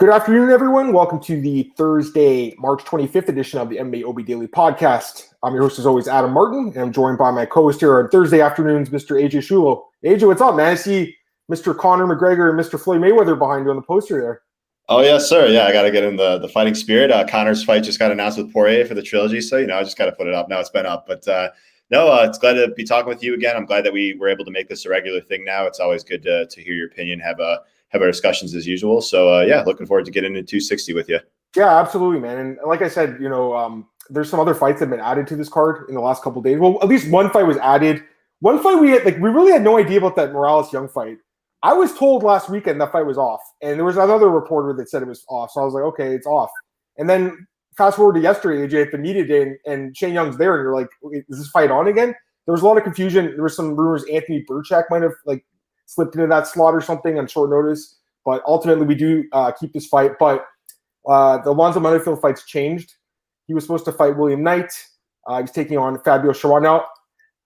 Good afternoon, everyone. Welcome to the Thursday, March 25th edition of the MMAOB Daily Podcast. I'm your host, as always, Adam Martin, and I'm joined by my co-host here on Thursday afternoons, Mr. AJ Schullo. AJ, what's up, man? I see Mr. Conor McGregor and Mr. Floyd Mayweather behind you on the poster there. Oh, yes, sir. Yeah, I got to get in the fighting spirit. Conor's fight just got announced with Poirier for the trilogy, so, I just got to put it up. Now it's been up. But, it's glad to be talking with you again. I'm glad that we were able to make this a regular thing now. It's always good to hear your opinion, have our discussions as usual. So, looking forward to getting into 260 with you. Yeah, absolutely, man. And like I said, there's some other fights that have been added to this card in the last couple of days. Well, at least one fight was added. One fight we really had no idea about that Morales-Young fight. I was told last weekend that fight was off, and there was another reporter that said it was off. So I was like, okay, it's off. And then fast forward to yesterday, AJ, at the media day, and Shane Young's there, and you're like, is this fight on again? There was a lot of confusion. There were some rumors Anthony Burchak might have slipped into that slot or something on short notice. But ultimately, we do keep this fight. But the Alonzo Menifield fight's changed. He was supposed to fight William Knight. He's taking on Fabio Cherant. Now,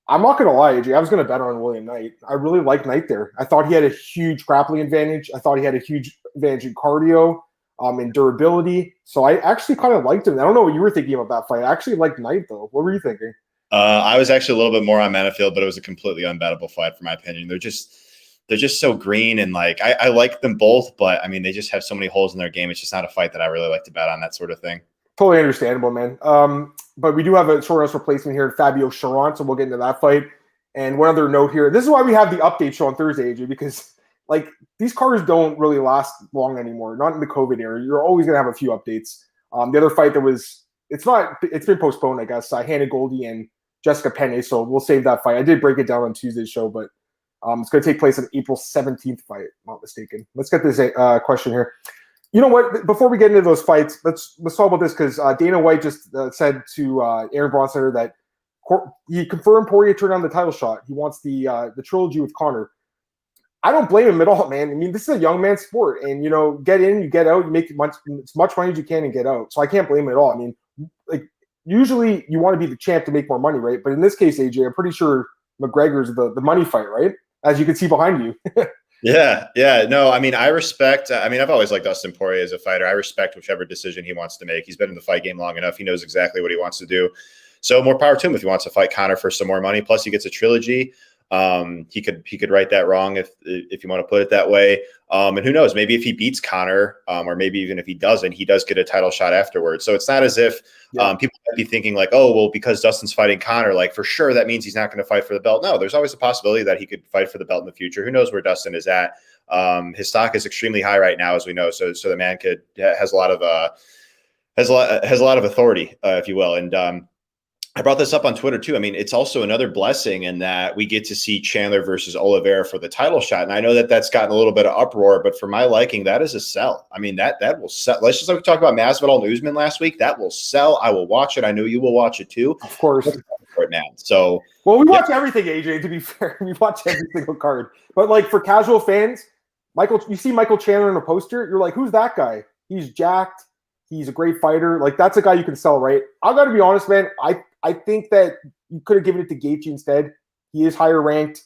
I'm not going to lie, AJ. I was going to bet on William Knight. I really like Knight there. I thought he had a huge grappling advantage. I thought he had a huge advantage in cardio and durability. So I actually kind of liked him. I don't know what you were thinking about that fight. I actually liked Knight, though. What were you thinking? I was actually a little bit more on Manfield, but it was a completely unbettable fight, for my opinion. They're just so green, and I like them both, but I mean, they just have so many holes in their game. It's just not a fight that I really like to bet on, that sort of thing. Totally understandable, man. But we do have a short notice replacement here, Fabio Cherant, so we'll get into that fight. And one other note here, this is why we have the update show on Thursday, AJ, because these cards don't really last long anymore, not in the COVID era. You're always going to have a few updates. The other fight it's been postponed, I guess, Hannah Goldie and Jessica Penne, so we'll save that fight. I did break it down on Tuesday's show, but it's going to take place on April 17th fight, if I'm not mistaken. Let's get this question here. You know what? Before we get into those fights, let's talk about this, because Dana White just said to Aaron Bronson that he confirmed Poirier turned down the title shot. He wants the trilogy with Conor. I don't blame him at all, man. I mean, this is a young man's sport, and get in, you get out, you make as much money as you can and get out. So I can't blame him at all. I mean, usually you want to be the champ to make more money, right? But in this case, AJ, I'm pretty sure McGregor's the money fight, right? As you can see behind you. Yeah. No, I mean, I respect. I've always liked Dustin Poirier as a fighter. I respect whichever decision he wants to make. He's been in the fight game long enough. He knows exactly what he wants to do. So more power to him if he wants to fight Conor for some more money. Plus, he gets a trilogy. He could right that wrong if you want to put it that way. And who knows? Maybe if he beats Conor, or maybe even if he doesn't, he does get a title shot afterwards. So it's not as if people might be thinking because Dustin's fighting Conor, for sure that means he's not going to fight for the belt. No, there's always a possibility that he could fight for the belt in the future. Who knows where Dustin is at? His stock is extremely high right now, as we know. So the man has a lot of authority, if you will, and. I brought this up on Twitter too. I mean, it's also another blessing in that we get to see Chandler versus Oliveira for the title shot. And I know that that's gotten a little bit of uproar, but for my liking, that is a sell. I mean, that will sell. Let's just we talked about Masvidal and Usman last week. That will sell. I will watch it. I know you will watch it too. Of course. Right now. So, well, we watch everything, AJ, to be fair. We watch every single card. But for casual fans, you see Michael Chandler in a poster, you're like, who's that guy? He's jacked. He's a great fighter. That's a guy you can sell, right? I got to be honest, man. I think that you could have given it to Gaethje instead. He is higher ranked,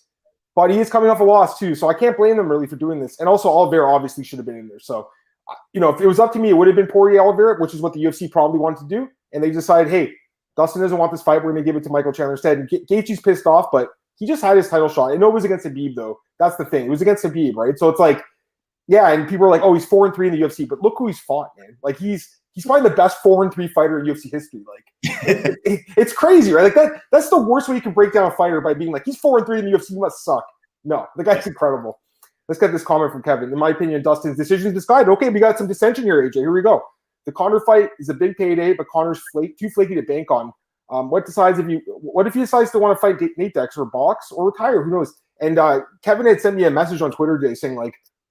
but he is coming off a loss too. So I can't blame them really for doing this. And also Oliveira obviously should have been in there. So, if it was up to me, it would have been Poirier Oliveira, which is what the UFC probably wanted to do. And they decided, hey, Dustin doesn't want this fight. We're going to give it to Michael Chandler instead. And Gaethje's pissed off, but he just had his title shot. I know it was against Khabib though. That's the thing. It was against Khabib, right? So it's and people are like, oh, he's 4-3 in the UFC, but look who he's fought, man. He's probably the best 4-3 fighter in UFC history. It's crazy, right? That's the worst way you can break down a fighter, by being he's 4-3 in the UFC, he must suck. No, the guy's incredible. Let's get this comment from Kevin. In my opinion, Dustin's decision is misguided. Okay, we got some dissension here, AJ. Here we go. The Conor fight is a big payday, but Conor's too flaky to bank on. What if he decides to want to fight Nate Dex or box or retire? Who knows? And Kevin had sent me a message on Twitter today saying,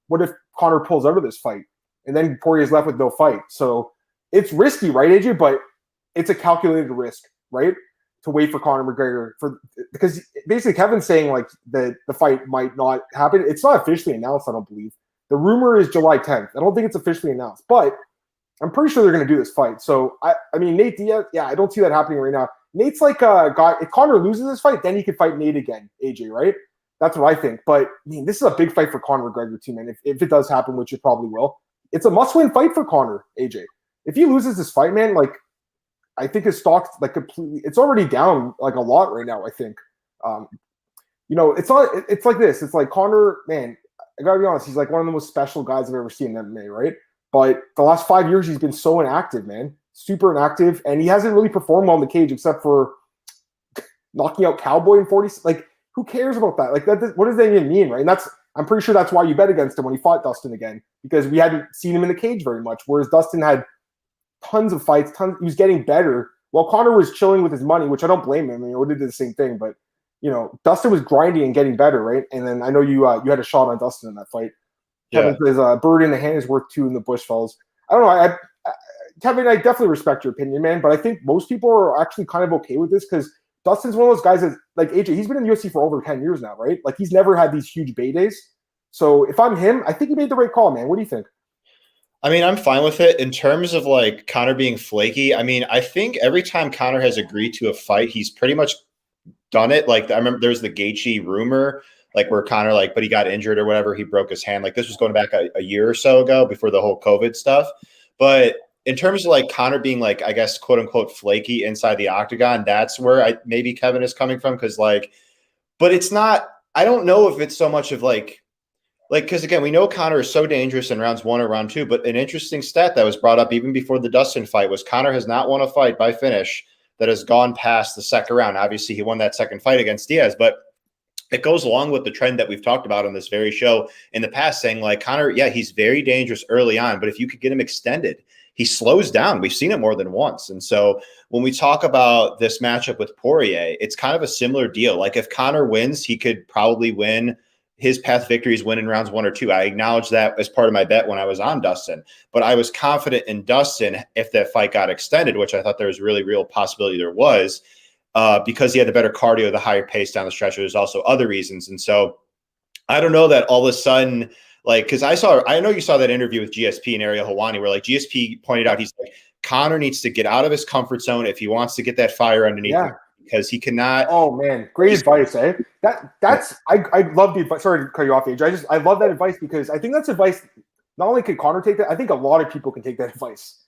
what if Conor pulls out of this fight? And then Poirier's left with no fight. So it's risky, right, AJ? But it's a calculated risk, right? To wait for Conor McGregor because basically Kevin's saying that the fight might not happen. It's not officially announced, I don't believe. The rumor is July 10th. I don't think it's officially announced, but I'm pretty sure they're going to do this fight. So I mean, Nate Diaz, I don't see that happening right now. Nate's like a guy. If Conor loses this fight, then he could fight Nate again, AJ, right? That's what I think. But I mean, this is a big fight for Conor McGregor too, man. If it does happen, which it probably will. it's a must-win fight for Conor, AJ. If he loses this fight, man, like I think his stock's like completely. It's already down like a lot right now. I think. It's not. It's like this. It's like Conor, man. I gotta be honest. He's like one of the most special guys I've ever seen in MMA, right? But the last 5 years, he's been so inactive, man. Super inactive, and he hasn't really performed well in the cage except for knocking out Cowboy in 40. Like, who cares about that? Like, what does that even mean, right? And I'm pretty sure that's why you bet against him when he fought Dustin again, because we hadn't seen him in the cage very much. Whereas Dustin had tons of fights, he was getting better, while Conor was chilling with his money, which I don't blame him. I mean, Oda did the same thing, but Dustin was grinding and getting better, right? And then I know you had a shot on Dustin in that fight. Yeah. Kevin says, bird in the hand is worth two in the bush, fellas. I don't know. Kevin, I definitely respect your opinion, man, but I think most people are actually kind of okay with this because Dustin's one of those guys that, like AJ, he's been in the UFC for over 10 years now, right? Like, he's never had these huge bay days. So if I'm him, I think he made the right call, man. What do you think? I mean, I'm fine with it in terms of like Conor being flaky. I mean, I think every time Conor has agreed to a fight, he's pretty much done it. Like, I remember there's the Gaethje rumor, like where Conor, like, but he got injured or whatever. He broke his hand. Like, this was going back a year or so ago before the whole COVID stuff. But in terms of like Conor being like, I guess, quote unquote, flaky inside the octagon, that's where maybe Kevin is coming from. Cause like, but it's not, I don't know if it's so much of like, because again, we know Conor is so dangerous in rounds 1 or round 2, but an interesting stat that was brought up even before the Dustin fight was Conor has not won a fight by finish that has gone past the second round. Obviously, he won that second fight against Diaz, but it goes along with the trend that we've talked about on this very show in the past, saying like Conor, yeah, he's very dangerous early on, but if you could get him extended, he slows down. We've seen it more than once. And so when we talk about this matchup with Poirier, it's kind of a similar deal. Like, if Conor wins, he could probably win. His path victory is win in rounds 1 or 2. I acknowledge that as part of my bet when I was on Dustin, but I was confident in Dustin if that fight got extended, which I thought there was really real possibility there was, because he had the better cardio, the higher pace down the stretch. There's also other reasons. And so I don't know that all of a sudden, like, because I know you saw that interview with GSP and Ariel Helwani where like GSP pointed out, he's like, Conor needs to get out of his comfort zone if he wants to get that fire underneath him, because he cannot. Oh man, great advice, eh? I love the advice. Sorry to cut you off, AJ. I love that advice because I think that's advice. Not only can Conor take that, I think a lot of people can take that advice.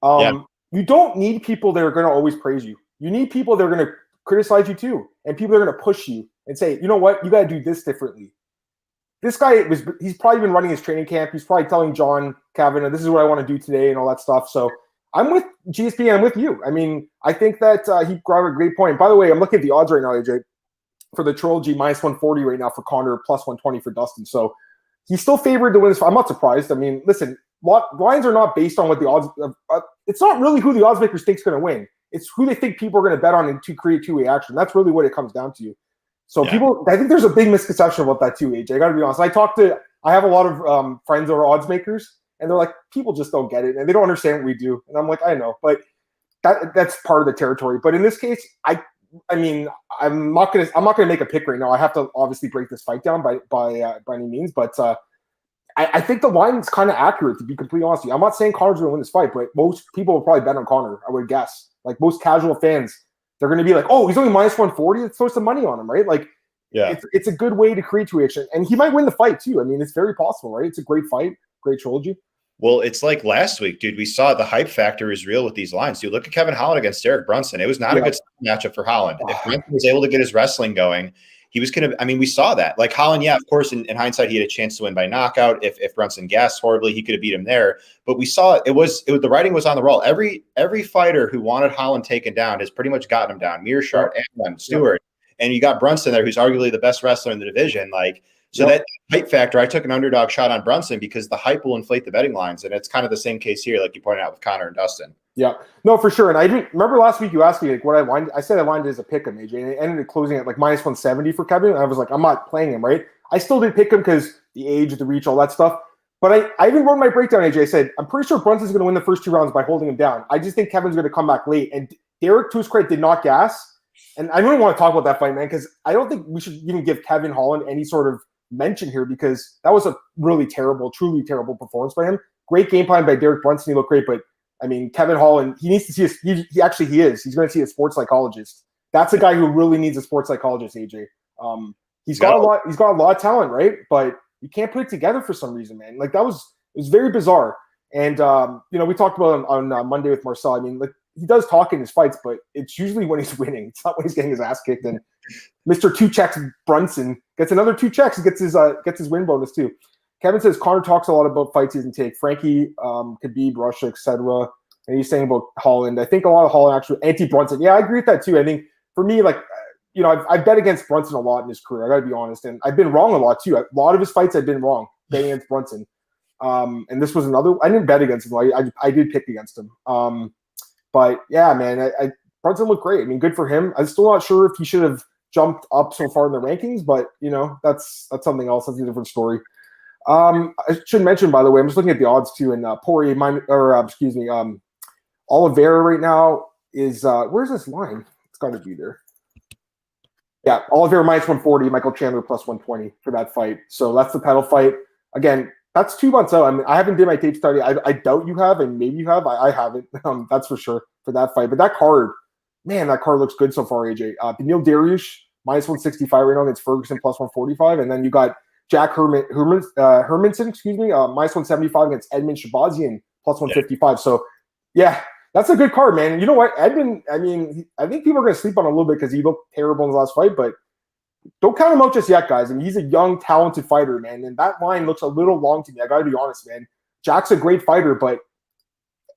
You don't need people that are going to always praise you. You need people that are going to criticize you too, and people that are going to push you and say, you know what, you got to do this differently. This guy he's probably been running his training camp. He's probably telling John Kavanagh, this is what I want to do today and all that stuff. So I'm with GSP and I'm with you. I mean, I think that he brought a great point. By the way, I'm looking at the odds right now, AJ, for the Trilogy, minus 140 right now for Conor, plus 120 for Dustin. So he's still favored to win this fight. I'm not surprised. I mean, listen, lines are not based on what the odds it's not really who the odds makers think is going to win. It's who they think people are going to bet on and to create two-way action. That's really what it comes down to. So I think there's a big misconception about that too, AJ. I got to be honest. I have a lot of friends who are odds makers, and they're like, people just don't get it, and they don't understand what we do. And I'm like, I know, but that's part of the territory. But in this case, I mean, I'm not gonna make a pick right now. I have to obviously break this fight down by any means, but I think the line is kind of accurate, to be completely honest with you. I'm not saying Conor's gonna win this fight, but most people will probably bet on Conor, I would guess. Like most casual fans, they're going to be like, oh, he's only minus 140. Let's throw some money on him, right? Like, it's a good way to create two action. And he might win the fight, too. I mean, it's very possible, right? It's a great fight, great trilogy. Well, it's like last week, dude. We saw the hype factor is real with these lines. Dude, look at Kevin Holland against Derek Brunson. It was not a good matchup for Holland. If Brunson was able to get his wrestling going, he was going to – I mean, we saw that. Like Holland, of course, in hindsight, he had a chance to win by knockout. If Brunson gassed horribly, he could have beat him there. But we saw the writing was on the wall. Every fighter who wanted Holland taken down has pretty much gotten him down. Mearshart, Allen, Stewart. And you got Brunson there, who's arguably the best wrestler in the division. Like, so that hype factor, I took an underdog shot on Brunson because the hype will inflate the betting lines. And it's kind of the same case here, like you pointed out with Conor and Dustin. Yeah, no, for sure. And I didn't remember last week you asked me like what I wanted. I said I wanted as a pick him, AJ, and it ended up closing at like minus 170 for Kevin. And I was like, I'm not playing him, right? I still did pick him because the age, the reach, all that stuff. But I even wrote my breakdown, AJ. I said, I'm pretty sure Brunson's going to win the first 2 rounds by holding him down. I just think Kevin's going to come back late. And Derek, to his credit, did not gas. And I don't even want to talk about that fight, man, because I don't think we should even give Kevin Holland any sort of mention here because that was a really terrible, truly terrible performance by him. Great game plan by Derek Brunson. He looked great, but I mean, Kevin Holland, he needs to see he actually is. He's going to see a sports psychologist. That's a guy who really needs a sports psychologist, AJ. He's got a lot of talent, right? But you can't put it together for some reason, man. Like it was very bizarre. And we talked about on Monday with Marcel. I mean, like he does talk in his fights, but it's usually when he's winning. It's not when he's getting his ass kicked. And Mr. Two Checks Brunson gets another 2 checks and gets his win bonus too. Kevin says Connor talks a lot about fights he doesn't take. Frankie, Khabib, Russia, etc. And he's saying about Holland. I think a lot of Holland actually anti-Brunson. Yeah, I agree with that too. I think for me, like, I've bet against Brunson a lot in his career. I got to be honest, and I've been wrong a lot too. A lot of his fights I've been wrong betting against Brunson. And this was another. I didn't bet against him. I did pick against him. But yeah, man, Brunson looked great. I mean, good for him. I'm still not sure if he should have jumped up so far in the rankings, but that's something else. That's a different story. I should mention, by the way, I'm just looking at the odds too, and Poirier, Oliveira right now is where's this line? It's got to be there. Yeah, Oliveira minus 140, Michael Chandler plus 120 for that fight. So that's the title fight. Again, that's 2 months out. I mean, I haven't did my tape study. I doubt you have, and maybe you have. I haven't. That's for sure for that fight. But that card looks good so far, AJ. Beneil Dariush minus 165 right now against Ferguson plus 145, and then you got Jack Hermanson, minus 175 against Edmund Shabazian plus 155. Yeah. So, yeah, that's a good card, man. And you know what? Edmund, I mean, I think people are going to sleep on him a little bit because he looked terrible in his last fight, but don't count him out just yet, guys. I mean, he's a young, talented fighter, man. And that line looks a little long to me. I got to be honest, man. Jack's a great fighter, but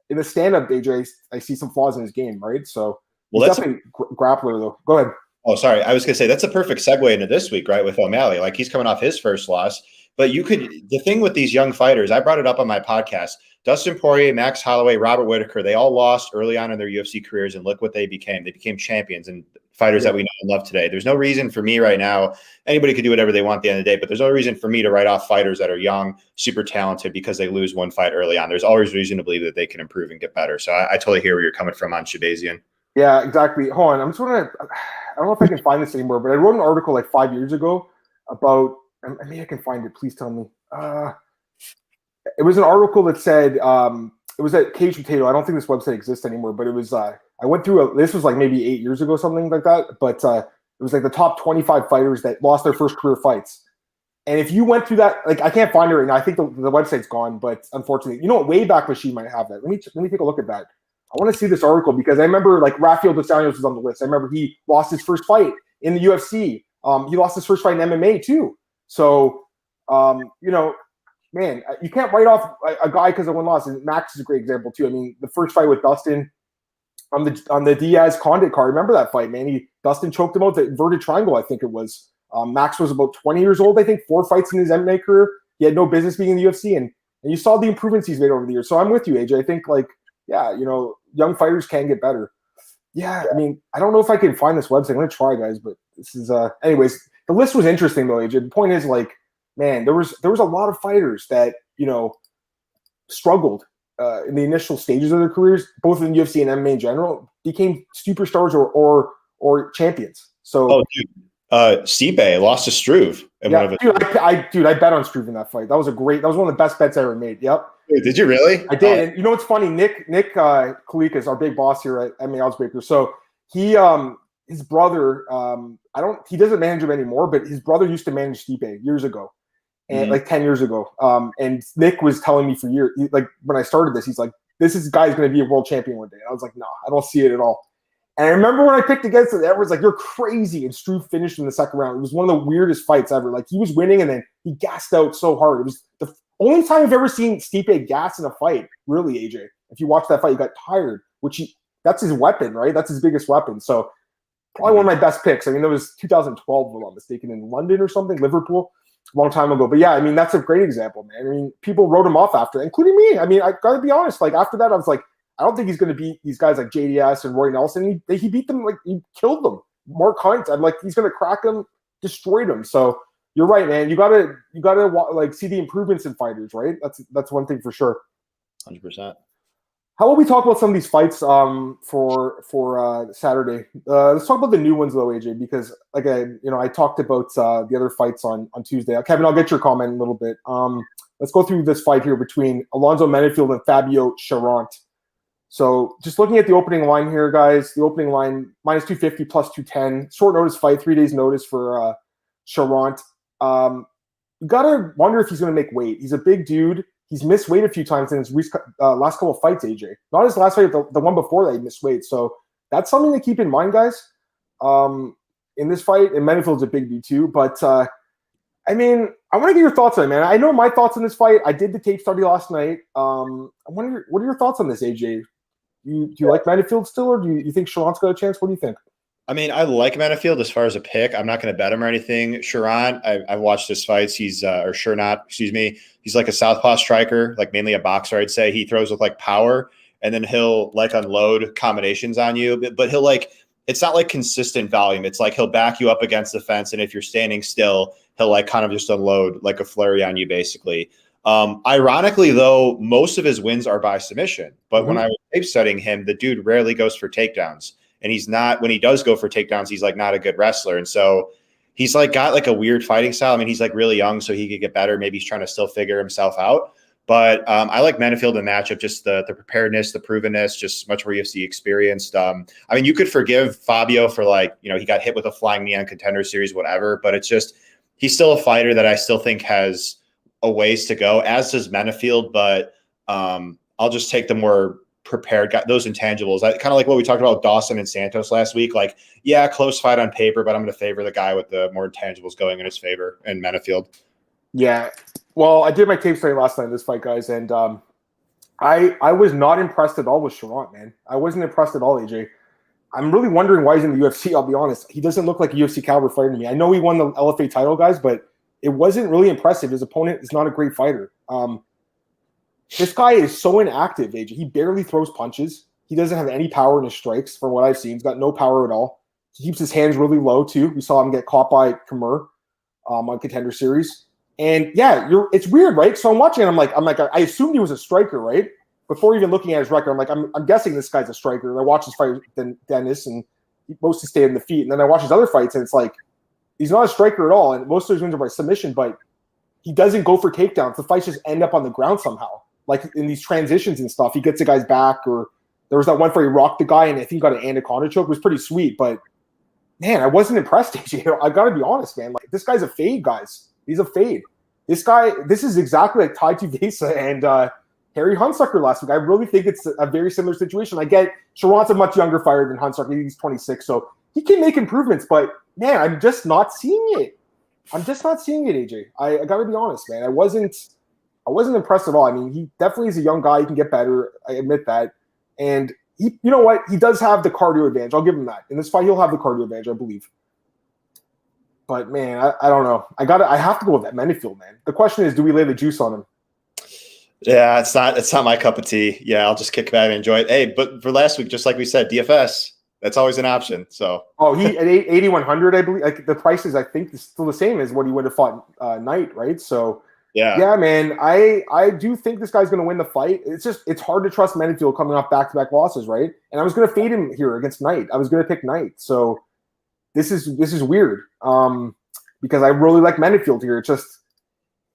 in the stand-up, AJ, I see some flaws in his game, right? So, he's definitely grappler, though. Go ahead. Oh, sorry. I was going to say that's a perfect segue into this week, right, with O'Malley. Like, he's coming off his first loss. But the thing with these young fighters, I brought it up on my podcast. Dustin Poirier, Max Holloway, Robert Whittaker, they all lost early on in their UFC careers, and look what they became. They became champions and fighters that we know and love today. There's no reason for me right now. Anybody could do whatever they want at the end of the day, but there's no reason for me to write off fighters that are young, super talented because they lose one fight early on. There's always reason to believe that they can improve and get better. So I totally hear where you're coming from on Shabazian. Yeah, exactly. Hold on. I'm just wondering, I don't know if I can find this anymore, but I wrote an article like 5 years ago about, maybe I can find it. Please tell me. It was an article that said, it was at Cage Potato. I don't think this website exists anymore, but it was, I went through, this was like maybe 8 years ago, something like that. But it was like the top 25 fighters that lost their first career fights. And if you went through that, like, I can't find it right now. I think the website's gone, but unfortunately, Wayback Machine might have that. Let me take a look at that. I want to see this article because I remember like Rafael dos Anjos was on the list. I remember he lost his first fight in the UFC. He lost his first fight in MMA too. So, man, you can't write off a guy because of one loss. And Max is a great example too. I mean, the first fight with Dustin on the Diaz Condit card. Remember that fight, man? Dustin choked him out the inverted triangle, I think it was. Max was about 20 years old, I think, 4 fights in his MMA career. He had no business being in the UFC, and you saw the improvements he's made over the years. So I'm with you, AJ. I think young fighters can get better. Yeah, I mean, I don't know if I can find this website. I'm gonna try, guys, but this is anyways, the list was interesting though, AJ. The point is, like, man, there was a lot of fighters that, struggled in the initial stages of their careers, both in UFC and MMA in general, became superstars or champions. So Stipe lost to Struve. I bet on Struve in that fight. That was one of the best bets I ever made. Yep. Wait, did you really? I did. And you know what's funny? Nick Kalika is our big boss here at MMAOB Baker. So he his brother, he doesn't manage him anymore, but his brother used to manage Stipe years ago. And like 10 years ago. And Nick was telling me for years, like when I started this, he's like, this guy's going to be a world champion one day. And I was like, no, I don't see it at all. And I remember when I picked against it, everyone's like, you're crazy. And Struve finished in the second round. It was one of the weirdest fights ever. Like, he was winning and then he gassed out so hard. It was the only time I've ever seen Stipe gas in a fight, really, AJ. If you watch that fight, he got tired, that's his weapon, right? That's his biggest weapon. So probably one of my best picks. I mean, that was 2012, if I'm not mistaken, in London or something, Liverpool. A long time ago. But yeah, I mean, that's a great example, man. I mean, people wrote him off after, including me. I mean, I got to be honest. Like, after that, I was like, I don't think he's going to beat these guys like JDS and Roy Nelson. He beat them, like, he killed them. Mark Hunt, I'm like, he's going to crack them, destroyed them. So you're right, man. You gotta like see the improvements in fighters, right? That's one thing for sure. 100%. How about we talk about some of these fights for Saturday? Let's talk about the new ones though, AJ, because like I talked about the other fights on Tuesday. Kevin, I'll get your comment in a little bit. Let's go through this fight here between Alonzo Menifield and Fabio Cherant. So just looking at the opening line here, guys, the opening line minus 250 plus 210. Short notice fight, 3 days notice for Charant. You gotta wonder if he's gonna make weight. He's a big dude. he's missed weight a few times in his last couple of fights, AJ. Not his last fight, the one before that he missed weight. So that's something to keep in mind, guys. In this fight, and Menifield's a big dude too. But I mean, I want to get your thoughts on it, man. I know my thoughts on this fight. I did the tape study last night. I wonder, what are your thoughts on this, AJ? Do you like Menifield still, or do you think Charant's got a chance? What do you think? I mean, I like Menifield as far as a pick. I'm not going to bet him or anything. Charant, I've watched his fights. He's or Charant, excuse me. He's like a southpaw striker, like mainly a boxer, I'd say. He throws with like power, and then he'll like unload combinations on you. But he'll like, it's not like consistent volume. It's like he'll back you up against the fence, and if you're standing still, he'll like kind of just unload like a flurry on you, basically. Ironically, though, most of his wins are by submission. But when I was tape studying him, the dude rarely goes for takedowns. And he's not, when he does go for takedowns, he's like not a good wrestler. And so he's like got like a weird fighting style. I mean, he's like really young, so he could get better. Maybe he's trying to still figure himself out. But I like Menifield in the matchup, just the preparedness, the provenness, just much more UFC experienced. I mean, you could forgive Fabio for like, you know, he got hit with a flying knee on Contender Series, whatever. But it's just, he's still a fighter that I still think has a ways to go, as does Menifield. But I'll just take the more prepared, got those intangibles. Kind of like what we talked about with Dawson and Santos last week. Like, yeah, close fight on paper, but I'm going to favor the guy with the more intangibles going in his favor, and Menifield. Yeah. Well, I did my tape study last night in this fight, guys, and I was not impressed at all with Charant, man. I wasn't impressed at all, AJ. I'm really wondering why he's in the UFC, I'll be honest. He doesn't look like a UFC caliber fighter to me. I know he won the LFA title, guys, but it wasn't really impressive. His opponent is not a great fighter. This guy is so inactive, AJ. He barely throws punches. He doesn't have any power in his strikes, from what I've seen. He's got no power at all. He keeps his hands really low, too. We saw him get caught by Khmer on Contender Series. And, yeah, it's weird, right? So I'm watching, and I'm like, I assumed he was a striker, right? Before even looking at his record, I'm like, I'm guessing this guy's a striker. And I watch his fight with Dennis, and he mostly stayed in the feet. And then I watch his other fights, and it's like, he's not a striker at all. And most of his wins are by submission, but he doesn't go for takedowns. The fights just end up on the ground somehow. Like in these transitions and stuff, he gets the guy's back, or there was that one where he rocked the guy and I think he got an anaconda choke. It was pretty sweet, but man, I wasn't impressed, AJ. I got to be honest, man. Like, this guy's a fade, guys. He's a fade. This is exactly like Tai Tuivasa and Harry Hunsucker last week. I really think it's a very similar situation. I get Charant's a much younger fighter than Hunsucker. He's 26, so he can make improvements, but man, I'm just not seeing it. AJ. I got to be honest, man. I wasn't impressed at all. I mean, he definitely is a young guy. He can get better. I admit that. And he, you know what? He does have the cardio advantage. I'll give him that. In this fight, he'll have the cardio advantage, I believe. But man, I don't know. I have to go with that Menifield, man. The question is, do we lay the juice on him? Yeah, it's not my cup of tea. Yeah, I'll just kick back and enjoy it. Hey, but for last week, just like we said, DFS, that's always an option. So he at 8,100, I believe. Like the price is, I think, still the same as what he would have fought Knight, right? So. Yeah, man. I do think this guy's going to win the fight. It's hard to trust Menifield coming off back-to-back losses, right? And I was going to fade him here against Knight. I was going to pick Knight. So this is weird because I really like Menifield here. It's just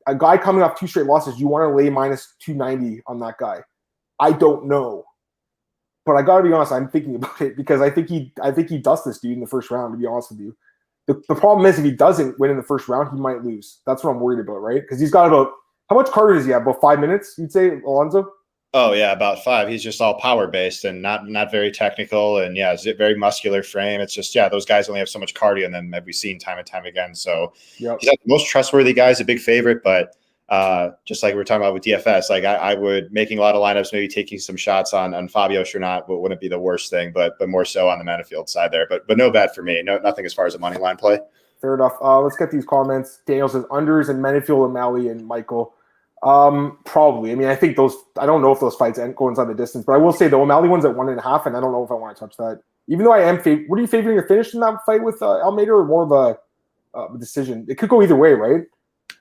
a guy coming off 2 straight losses. You want to lay minus 290 on that guy? I don't know, but I got to be honest. I'm thinking about it because I think he dusts this dude in the first round. To be honest with you. The problem is if he doesn't win in the first round, he might lose. That's what I'm worried about, right? Because he's got about – how much cardio does he have? About 5 minutes, you'd say, Alonzo? Oh, yeah, about 5. He's just all power-based and not very technical. And, yeah, it's a very muscular frame. It's just, yeah, those guys only have so much cardio, and then we've seen time and time again. So he's not the most trustworthy guy. He's a big favorite, but just like we were talking about with DFS, like I would – making a lot of lineups, maybe taking some shots on Fabio Cherant wouldn't be the worst thing, but more so on the Menifield side there. But no bet for me. Nothing as far as a money line play. Fair enough. Let's get these comments. Daniel says unders and Menifield, O'Malley, and Michael. Probably. I mean, I think those – I don't know if those fights go inside the distance, but I will say the O'Malley one's at 1.5, and I don't know if I want to touch that. Even though I am – what are you favoring a finish in that fight with Almeida, or more of a decision? It could go either way, right?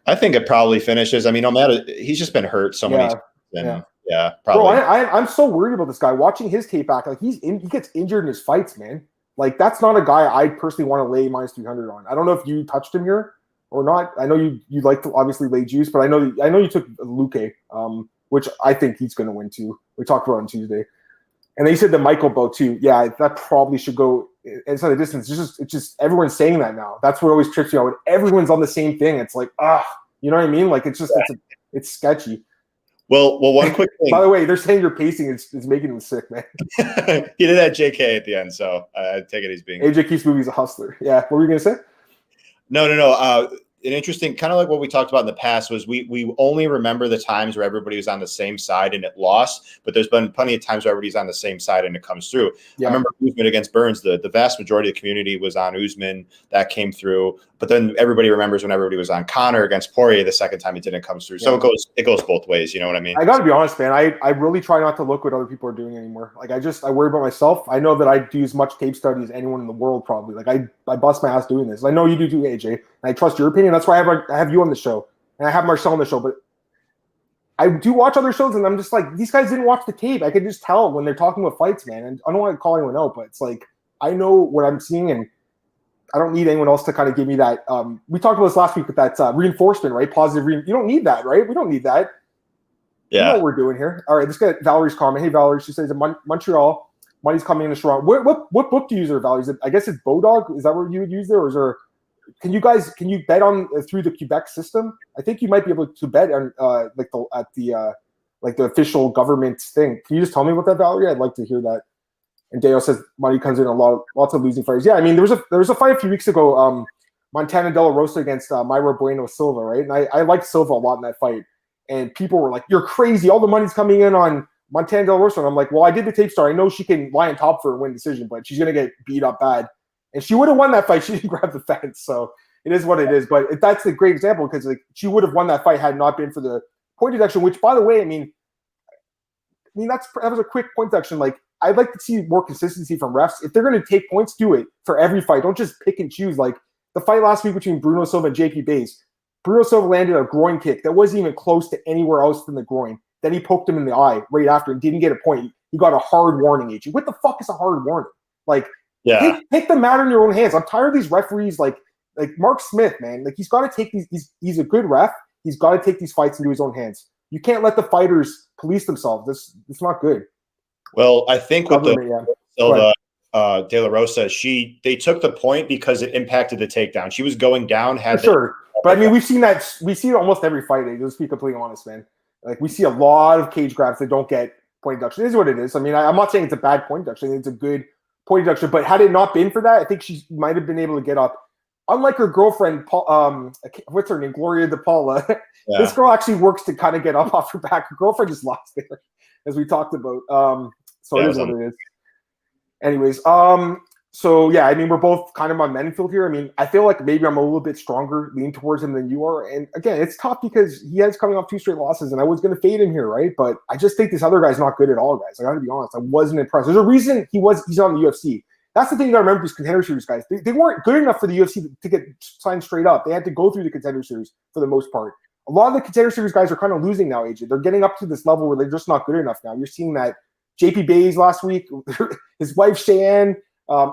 I think it probably finishes. I mean, Almeida, he's just been hurt so many times. Yeah, probably. Bro, I'm so worried about this guy. Watching his tape back, like he gets injured in his fights, man. Like, that's not a guy I personally want to lay minus 300 on. I don't know if you touched him here or not. I know you like to obviously lay juice, but I know you took Luque, which I think he's going to win too. We talked about it on Tuesday. And then you said the Michael bout too. Yeah, that probably should go inside the distance. It's just everyone's saying that now. That's what always trips me out. When everyone's on the same thing, it's like, you know what I mean? Like, it's sketchy. Well, one quick thing. By the way, they're saying your pacing is making him sick, man. He did that JK at the end, so I take it he's being. AJ keeps moving. He's a hustler. Yeah. What were you gonna say? No. An interesting, kind of like what we talked about in the past, was we only remember the times where everybody was on the same side and it lost, but there's been plenty of times where everybody's on the same side and it comes through. Yeah. I remember Usman against Burns, the vast majority of the community was on Usman. That came through, but then everybody remembers when everybody was on Conor against Poirier the second time it didn't come through. So it goes both ways. You know what I mean? I got to be honest, man. I really try not to look what other people are doing anymore. Like I worry about myself. I know that I do as much tape study as anyone in the world probably. Like I bust my ass doing this. I know you do too, AJ. And I trust your opinion. That's why I have you on the show and I have Marcel on the show. But I do watch other shows and I'm just like, these guys didn't watch the tape. I can just tell when they're talking about fights, man. And I don't want to call anyone out, but it's like I know what I'm seeing and I don't need anyone else to kind of give me that. We talked about this last week with that reinforcement, right? Positive. You don't need that, right? We don't need that. Yeah. You know what we're doing here. All right, let's get Valerie's comment. Hey, Valerie, she says in Montreal, money's coming in the strong. What book do you use there, Valerie? I guess it's Bodog. Is that what you would use there? Or is there? Can you bet on through the Quebec system? I think you might be able to bet on the official government thing. Can you just tell me about that, Valerie? I'd like to hear that. And Dale says money comes in lots of losing fighters. Yeah, I mean there was a fight a few weeks ago, Montana De La Rosa against Mayra Bueno Silva, right? And I liked Silva a lot in that fight. And people were like, "You're crazy! All the money's coming in on Montana De La Rosa." And I'm like, "Well, I did the tape star. I know she can lie on top for a win decision, but she's gonna get beat up bad." And she would have won that fight. She didn't grab the fence, so it is what it is. But that's a great example because she would have won that fight had it not been for the point deduction. Which, by the way, I mean that was a quick point deduction. Like, I'd like to see more consistency from refs. If they're going to take points, do it for every fight. Don't just pick and choose. Like the fight last week between Bruno Silva and JP Bays. Bruno Silva landed a groin kick that wasn't even close to anywhere else than the groin. Then he poked him in the eye right after and didn't get a point. He got a hard warning, AJ. What the fuck is a hard warning? Like, take the matter in your own hands. I'm tired of these referees like Mark Smith, man. Like, he's got to take these. He's a good ref. He's got to take these fights into his own hands. You can't let the fighters police themselves. It's not good. Well, I think with Silva, De La Rosa, they took the point because it impacted the takedown. She was going down. But I mean, we see it almost every fight. Let's be completely honest, man. Like, we see a lot of cage grabs that don't get point deduction. It is what it is. I mean, I'm not saying it's a bad point deduction. I think it's a good point deduction. But had it not been for that, I think she might have been able to get up. Unlike her girlfriend, what's her name, Gloria DePaula. Yeah. This girl actually works to kind of get up off her back. Her girlfriend just lost there, as we talked about. So it is what it is. Anyways, so yeah, I mean, we're both kind of on Menifield here. I mean, I feel like maybe I'm a little bit stronger, lean towards him than you are. And again, it's tough because he is coming off 2 straight losses, and I was going to fade him here, right? But I just think this other guy's not good at all, guys. I got to be honest. I wasn't impressed. There's a reason he's on the UFC. That's the thing you got to remember. These contender series guys, they weren't good enough for the UFC to get signed straight up. They had to go through the contender series for the most part. A lot of the contender series guys are kind of losing now, AJ. They're getting up to this level where they're just not good enough now. You're seeing that JP Bays last week, his wife Cheyenne,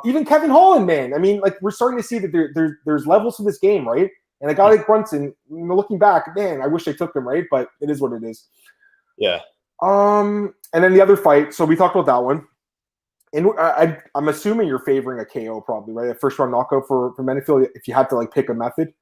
even Kevin Holland, man. I mean, like, we're starting to see that there's levels to this game, right? And a guy like Brunson, looking back, man, I wish they took him, right? But it is what it is. Yeah. And then the other fight. So we talked about that one. And I'm assuming you're favoring a KO probably, right? A first-round knockout for Menifield if you had to, like, pick a method.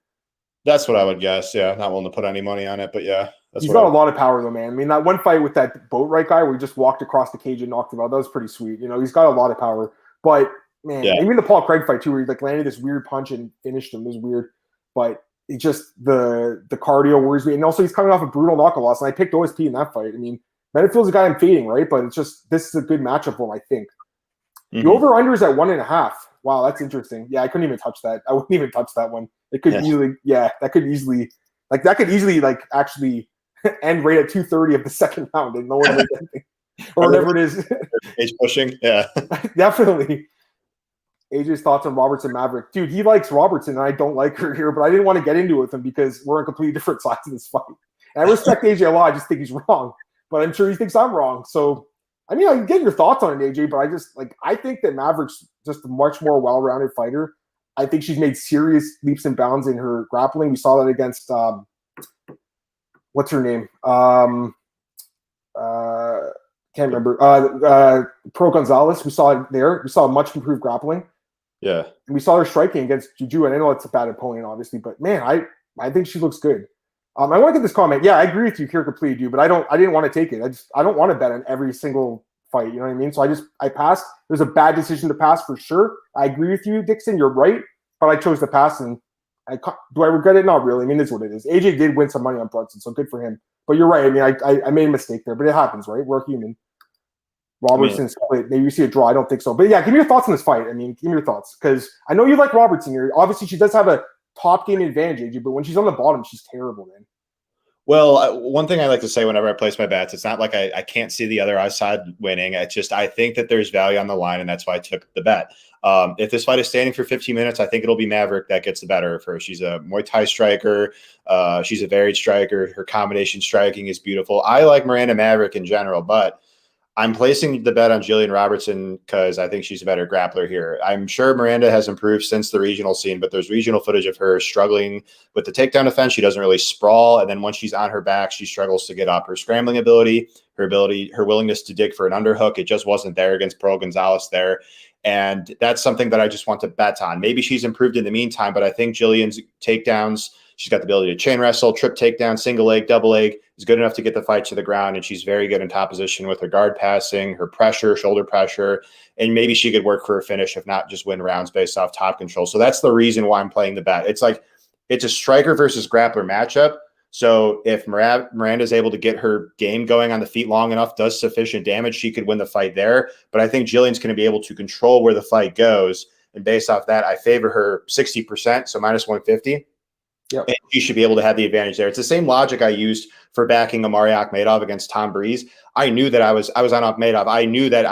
That's what I would guess, yeah. Not willing to put any money on it, but yeah. He's got a lot of power, though, man. I mean, that one fight with that boat right guy where he just walked across the cage and knocked him out, that was pretty sweet. He's got a lot of power. But, man, even the Paul Craig fight, too, where he, like, landed this weird punch and finished him. It was weird. But it just, the cardio worries me. And also, he's coming off a brutal knockout loss, and I picked OSP in that fight. I mean, Menifield's a guy I'm fading, right? But it's just, this is a good matchup for him, I think. Mm-hmm. The over-under is at 1.5. Wow, that's interesting. Yeah, I couldn't even touch that. I wouldn't even touch that one. It could that could easily actually end right at 2:30 of the second round and no one would anything. Or whatever it is. Age pushing, yeah. Definitely. AJ's thoughts on Robertson Maverick. Dude, he likes Robertson, and I don't like her here, but I didn't want to get into it with him because we're on completely different sides of this fight. And I respect AJ a lot. I just think he's wrong. But I'm sure he thinks I'm wrong. So, I mean, I can get your thoughts on it, AJ, but I think that Maverick's just a much more well-rounded fighter. I think she's made serious leaps and bounds in her grappling. We saw that against what's her name? Can't remember. Pro Gonzalez. We saw it there. We saw much improved grappling. Yeah. And we saw her striking against Juju. And I know it's a bad opponent, obviously, but man, I think she looks good. I want to get this comment. Yeah, I agree with you here completely, dude. But I didn't want to take it. I don't want to bet on every single fight. You know what I mean? So I passed. It was a bad decision to pass for sure. I agree with you, Dixon. You're right. But I chose to pass, and do I regret it? Not really. I mean, it's what it is. AJ did win some money on Brunson, so good for him. But you're right. I mean, I made a mistake there, but it happens, right? We're human. Robertson split. Maybe you see a draw. I don't think so. But yeah, give me your thoughts on this fight. I mean, give me your thoughts because I know you like Robertson here. Obviously, she does have a top game advantage, AJ, but when she's on the bottom, she's terrible, man. Well, one thing I like to say whenever I place my bets, it's not like I can't see the other side winning. It's just I think that there's value on the line, and that's why I took the bet. If this fight is standing for 15 minutes, I think it'll be Maverick that gets the better of her. She's a Muay Thai striker. She's a varied striker. Her combination striking is beautiful. I like Miranda Maverick in general, but I'm placing the bet on Jillian Robertson because I think she's a better grappler here. I'm sure Miranda has improved since the regional scene, but there's regional footage of her struggling with the takedown defense. She doesn't really sprawl, and then once she's on her back, she struggles to get up. Her scrambling ability, her willingness to dig for an underhook, it just wasn't there against Pearl Gonzalez there. And that's something that I just want to bet on. Maybe she's improved in the meantime, but I think Jillian's takedowns, she's got the ability to chain wrestle, trip takedown, single leg, double leg, is good enough to get the fight to the ground. And she's very good in top position with her guard passing, her pressure, shoulder pressure. And maybe she could work for a finish, if not just win rounds based off top control. So that's the reason why I'm playing the bet. It's like, it's a striker versus grappler matchup. So if Miranda is able to get her game going on the feet long enough, does sufficient damage, she could win the fight there. But I think Jillian's going to be able to control where the fight goes. And based off that, I favor her 60%, so minus 150. Yep. And she should be able to have the advantage there. It's the same logic I used for backing Omari Akhmedov against Tom Breeze. I knew that I was on Akhmedov. I knew that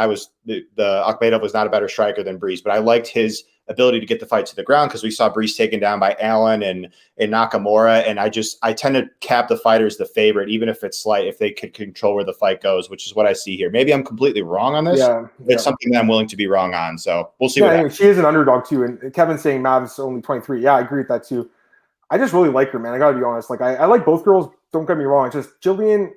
the Akhmedov was not a better striker than Breeze, but I liked his ability to get the fight to the ground because we saw Breeze taken down by Allen and Nakamura. And I tend to cap the fighters the favorite, even if it's slight, if they could control where the fight goes, which is what I see here. Maybe I'm completely wrong on this. Yeah, it's something that I'm willing to be wrong on. So we'll see. Yeah, she is an underdog too. And Kevin's saying Mav's only 23. Yeah, I agree with that too. I just really like her, man. I got to be honest. Like, I like both girls. Don't get me wrong. It's just Jillian,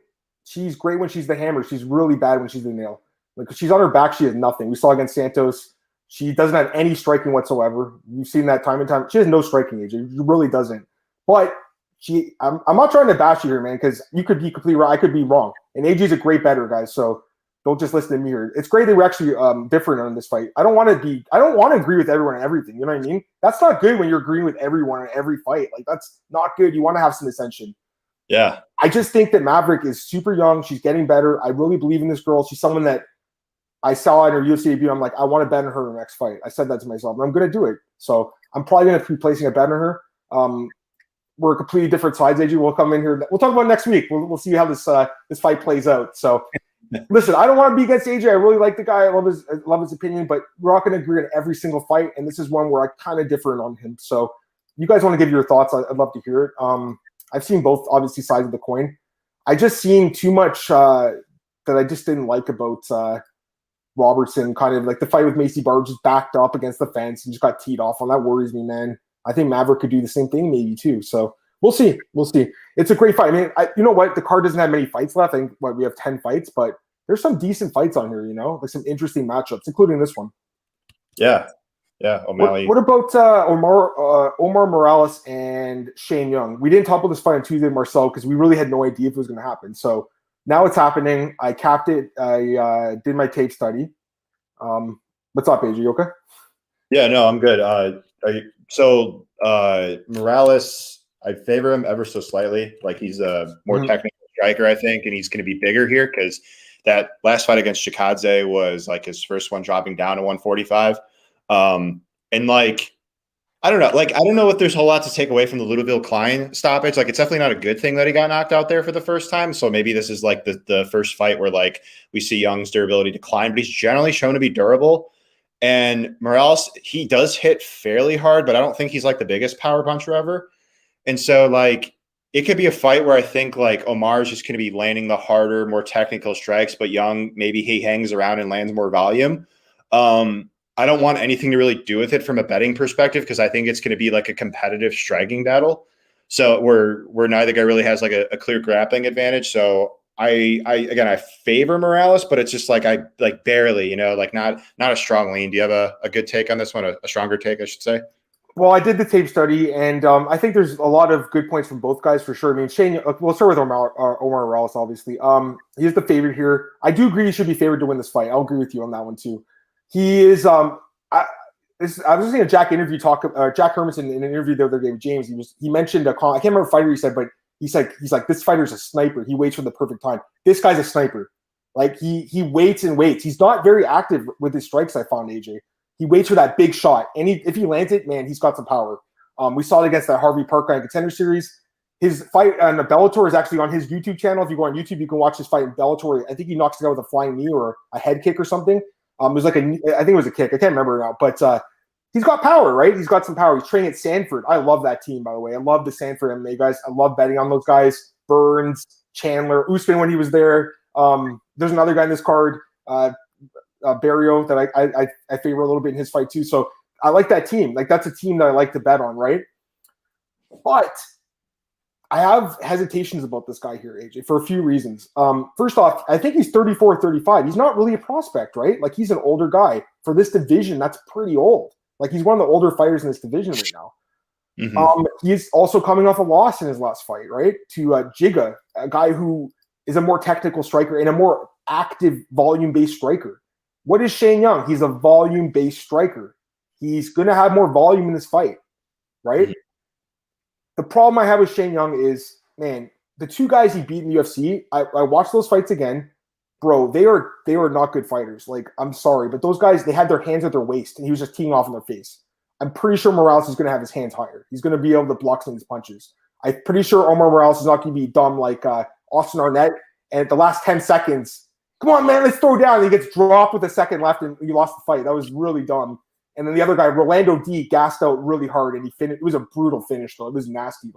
she's great when she's the hammer. She's really bad when she's the nail. Like, she's on her back, she has nothing. We saw against Santos. She doesn't have any striking whatsoever. You've seen that time and time. She has no striking, AJ. She really doesn't. But I'm not trying to bash you here, man, because you could be completely right. I could be wrong. And AJ's a great bettor, guys. So don't just listen to me here. It's great that we're actually different on this fight. I don't want to agree with everyone on everything. You know what I mean? That's not good when you're agreeing with everyone on every fight. Like, that's not good. You want to have some ascension. Yeah. I just think that Maverick is super young. She's getting better. I really believe in this girl. She's someone that I saw in her UFC debut. I'm like, I want to bet on her in the next fight. I said that to myself, and I'm going to do it. So I'm probably going to be placing a bet on her. We're completely different sides, AJ. We'll come in here. We'll talk about it next week. We'll see how this fight plays out. So listen, I don't want to be against AJ. I really like the guy. I love his opinion, but we're not going to agree on every single fight. And this is one where I kind of differ on him. So you guys want to give your thoughts? I'd love to hear it. I've seen both, obviously, sides of the coin. I just seen too much that I just didn't like about Robertson. Kind of like the fight with Macy Barber, just backed up against the fence and just got teed off on. That worries me, man. I think Maverick could do the same thing maybe too. So we'll see. We'll see. It's a great fight. I mean, you know what? The card doesn't have many fights left. I think we have 10 fights, but there's some decent fights on here, you know, like some interesting matchups, including this one. Yeah. Yeah. O'Malley. What about Omar Morales and Shane Young? We didn't talk about this fight on Tuesday, Marcel, because we really had no idea if it was going to happen. So now it's happening. I capped it. I did my tape study. What's up, AJ? You okay? Yeah, no, I'm good. So Morales, I favor him ever so slightly. Like, he's a more technical striker, I think, and he's going to be bigger here because that last fight against Chikadze was like his first one dropping down to 145. And like, I don't know. Like, I don't know if there's a whole lot to take away from the Ludoville Klein stoppage. Like, it's definitely not a good thing that he got knocked out there for the first time. So maybe this is like the first fight where like we see Young's durability decline, but he's generally shown to be durable. And Morales, he does hit fairly hard, but I don't think he's like the biggest power puncher ever. And so like, it could be a fight where I think like Omar is just going to be landing the harder, more technical strikes, but Young, maybe he hangs around and lands more volume. I don't want anything to really do with it from a betting perspective because I think it's going to be like a competitive striking battle. So where neither guy really has like a clear grappling advantage. So I favor Morales, but it's just like I like barely, you know, like not a strong lean. Do you have a good take on this one? A stronger take, I should say. Well, I did the tape study, and I think there's a lot of good points from both guys for sure. I mean, Shane, we'll start with Omar Morales, obviously. He's the favorite here. I do agree he should be favored to win this fight. I'll agree with you on that one too. He is. I was listening to Jack Hermanson in an interview the other day with James. He mentioned I can't remember what fighter he said, but he's like this fighter's a sniper. He waits for the perfect time. This guy's a sniper. Like he waits and waits. He's not very active with his strikes. I found AJ. He waits for that big shot, and if he lands it, man, he's got some power. We saw it against that Harvey Park guy in Contender Series. His fight on the Bellator is actually on his YouTube channel. If you go on YouTube, you can watch his fight in Bellator. I think he knocks the guy with a flying knee or a head kick or something. It was like I think it was a kick. I can't remember now, but he's got power, right? He's got some power. He's training at Sanford. I love that team, by the way. I love the Sanford MMA guys. I love betting on those guys. Burns, Chandler, Usman when he was there. There's another guy in this card. Barrio that I favor a little bit in his fight too. So I like that team. Like that's a team that I like to bet on, right? But I have hesitations about this guy here, AJ, for a few reasons. First off, I think he's 34 or 35. He's not really a prospect, right? Like he's an older guy. For this division, that's pretty old. Like he's one of the older fighters in this division right now. Mm-hmm. He's also coming off a loss in his last fight, right? To Giga, a guy who is a more technical striker and a more active volume-based striker. What is Shane Young? He's a volume-based striker. He's going to have more volume in this fight, right? Mm-hmm. The problem I have with Shane Young is, man, the two guys he beat in the UFC, I watched those fights again. Bro, they are not good fighters. Like, I'm sorry, but those guys, they had their hands at their waist, and he was just teeing off in their face. I'm pretty sure Morales is going to have his hands higher. He's going to be able to block some of these punches. I'm pretty sure Omar Morales is not going to be dumb like Austin Arnett, and at the last 10 seconds, come on, man, let's throw down. And he gets dropped with a second left, and you lost the fight. That was really dumb. And then the other guy, Rolando D, gassed out really hard, and he finished. It was a brutal finish, though. It was nasty.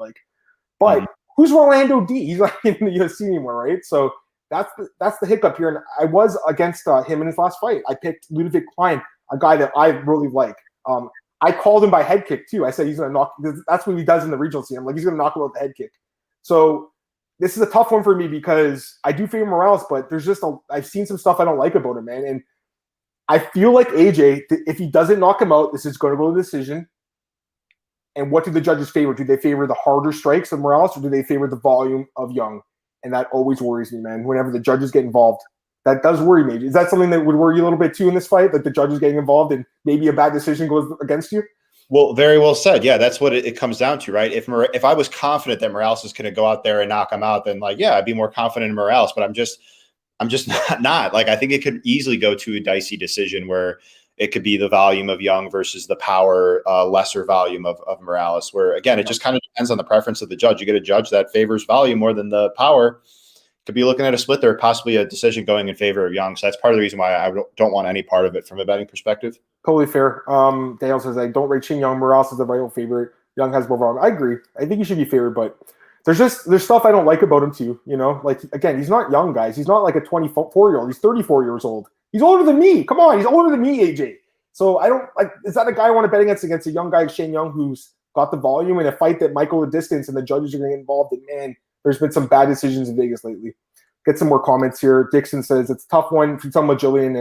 But who's Rolando D? He's not in the UFC anymore, right? So that's the hiccup here. And I was against him in his last fight. I picked Ludovic Klein, a guy that I really like. I called him by head kick, too. I said he's going to knock – that's what he does in the regional scene. I'm like, he's going to knock him out with the head kick. So this is a tough one for me because I do favor Morales, but there's just I've seen some stuff I don't like about him, man. And I feel like AJ, if he doesn't knock him out, this is going to go to decision. And what do the judges favor? Do they favor the harder strikes of Morales, or do they favor the volume of Young? And that always worries me, man. Whenever the judges get involved, that does worry me. Is that something that would worry you a little bit too in this fight, that the judges getting involved and maybe a bad decision goes against you? Well, very well said. Yeah, that's what it comes down to, right? If I was confident that Morales is going to go out there and knock him out, then I'd be more confident in Morales. But I'm just not. Like, I think it could easily go to a dicey decision where it could be the volume of Young versus the power, lesser volume of Morales, where, again, it just kind of depends on the preference of the judge. You get a judge that favors volume more than the power. Could be looking at a split there, possibly a decision going in favor of Young. So that's part of the reason why I don't want any part of it from a betting perspective. Totally fair. Daniel says, I don't rate Shane Young. Morales is the rival favorite. Young has more volume. I agree. I think he should be favored, but there's stuff I don't like about him too. You know, like, again, he's not young, guys. He's not like a 24-year-old. He's 34 years old. He's older than me. Come on, he's older than me, AJ. So I don't like. Is that a guy I want to bet against a young guy, Shane Young, who's got the volume in a fight that might go the distance and the judges are going to get involved? And man, there's been some bad decisions in Vegas lately. Get some more comments here. Dixon says it's a tough one for some with Jillian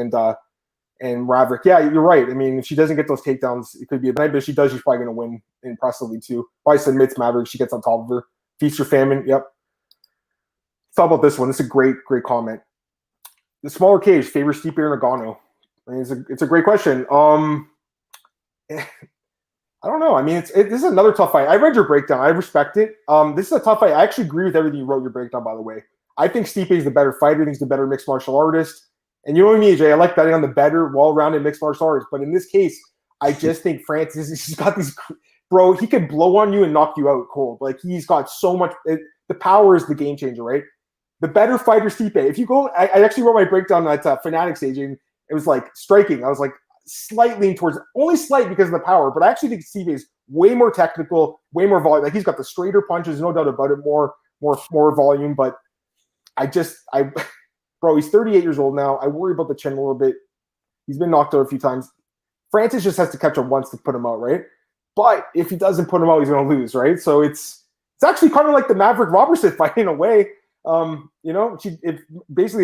and Maverick. Yeah, you're right. I mean, if she doesn't get those takedowns, it could be a night, but if she does, she's probably going to win impressively too. Probably submits Maverick. She gets on top of her. Feast or famine. Yep. Let's talk about this one. This is a great comment. The smaller cage favors Stipe or Ngannou. I mean, it's a great question. I don't know. I mean, this is another tough fight. I read your breakdown. I respect it. This is a tough fight. I actually agree with everything you wrote in your breakdown, by the way. I think Stipe is the better fighter. I think he's the better mixed martial artist. And you know what I mean, AJ? I like betting on the better, well-rounded mixed martial artist. But in this case, I just think Francis, he's got these – bro, he could blow on you and knock you out cold. Like, he's got so much – the power is the game changer, right? The better fighter, Stipe. If you go – I actually wrote my breakdown at Fanatics, AJ, and it was like striking. I was like slight lean towards – only slight because of the power. But I actually think Stipe is way more technical, way more volume. Like, he's got the straighter punches, no doubt about it, more volume. But bro, he's 38 years old now. I worry about the chin a little bit. He's been knocked out a few times. Francis just has to catch him once to put him out, right? But if he doesn't put him out, he's going to lose, right? So it's actually kind of like the Maverick Robertson fight in a way. You know, if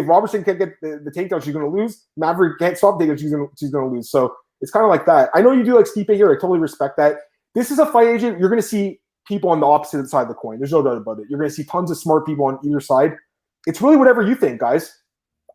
Robertson can't get the takedown, she's going to lose. Maverick can't stop takedown, she's going to lose. So it's kind of like that. I know you do like Stipe here. I totally respect that. this is a fight, agent. You're going to see people on the opposite side of the coin. There's no doubt about it. You're going to see tons of smart people on either side. It's really whatever you think, guys.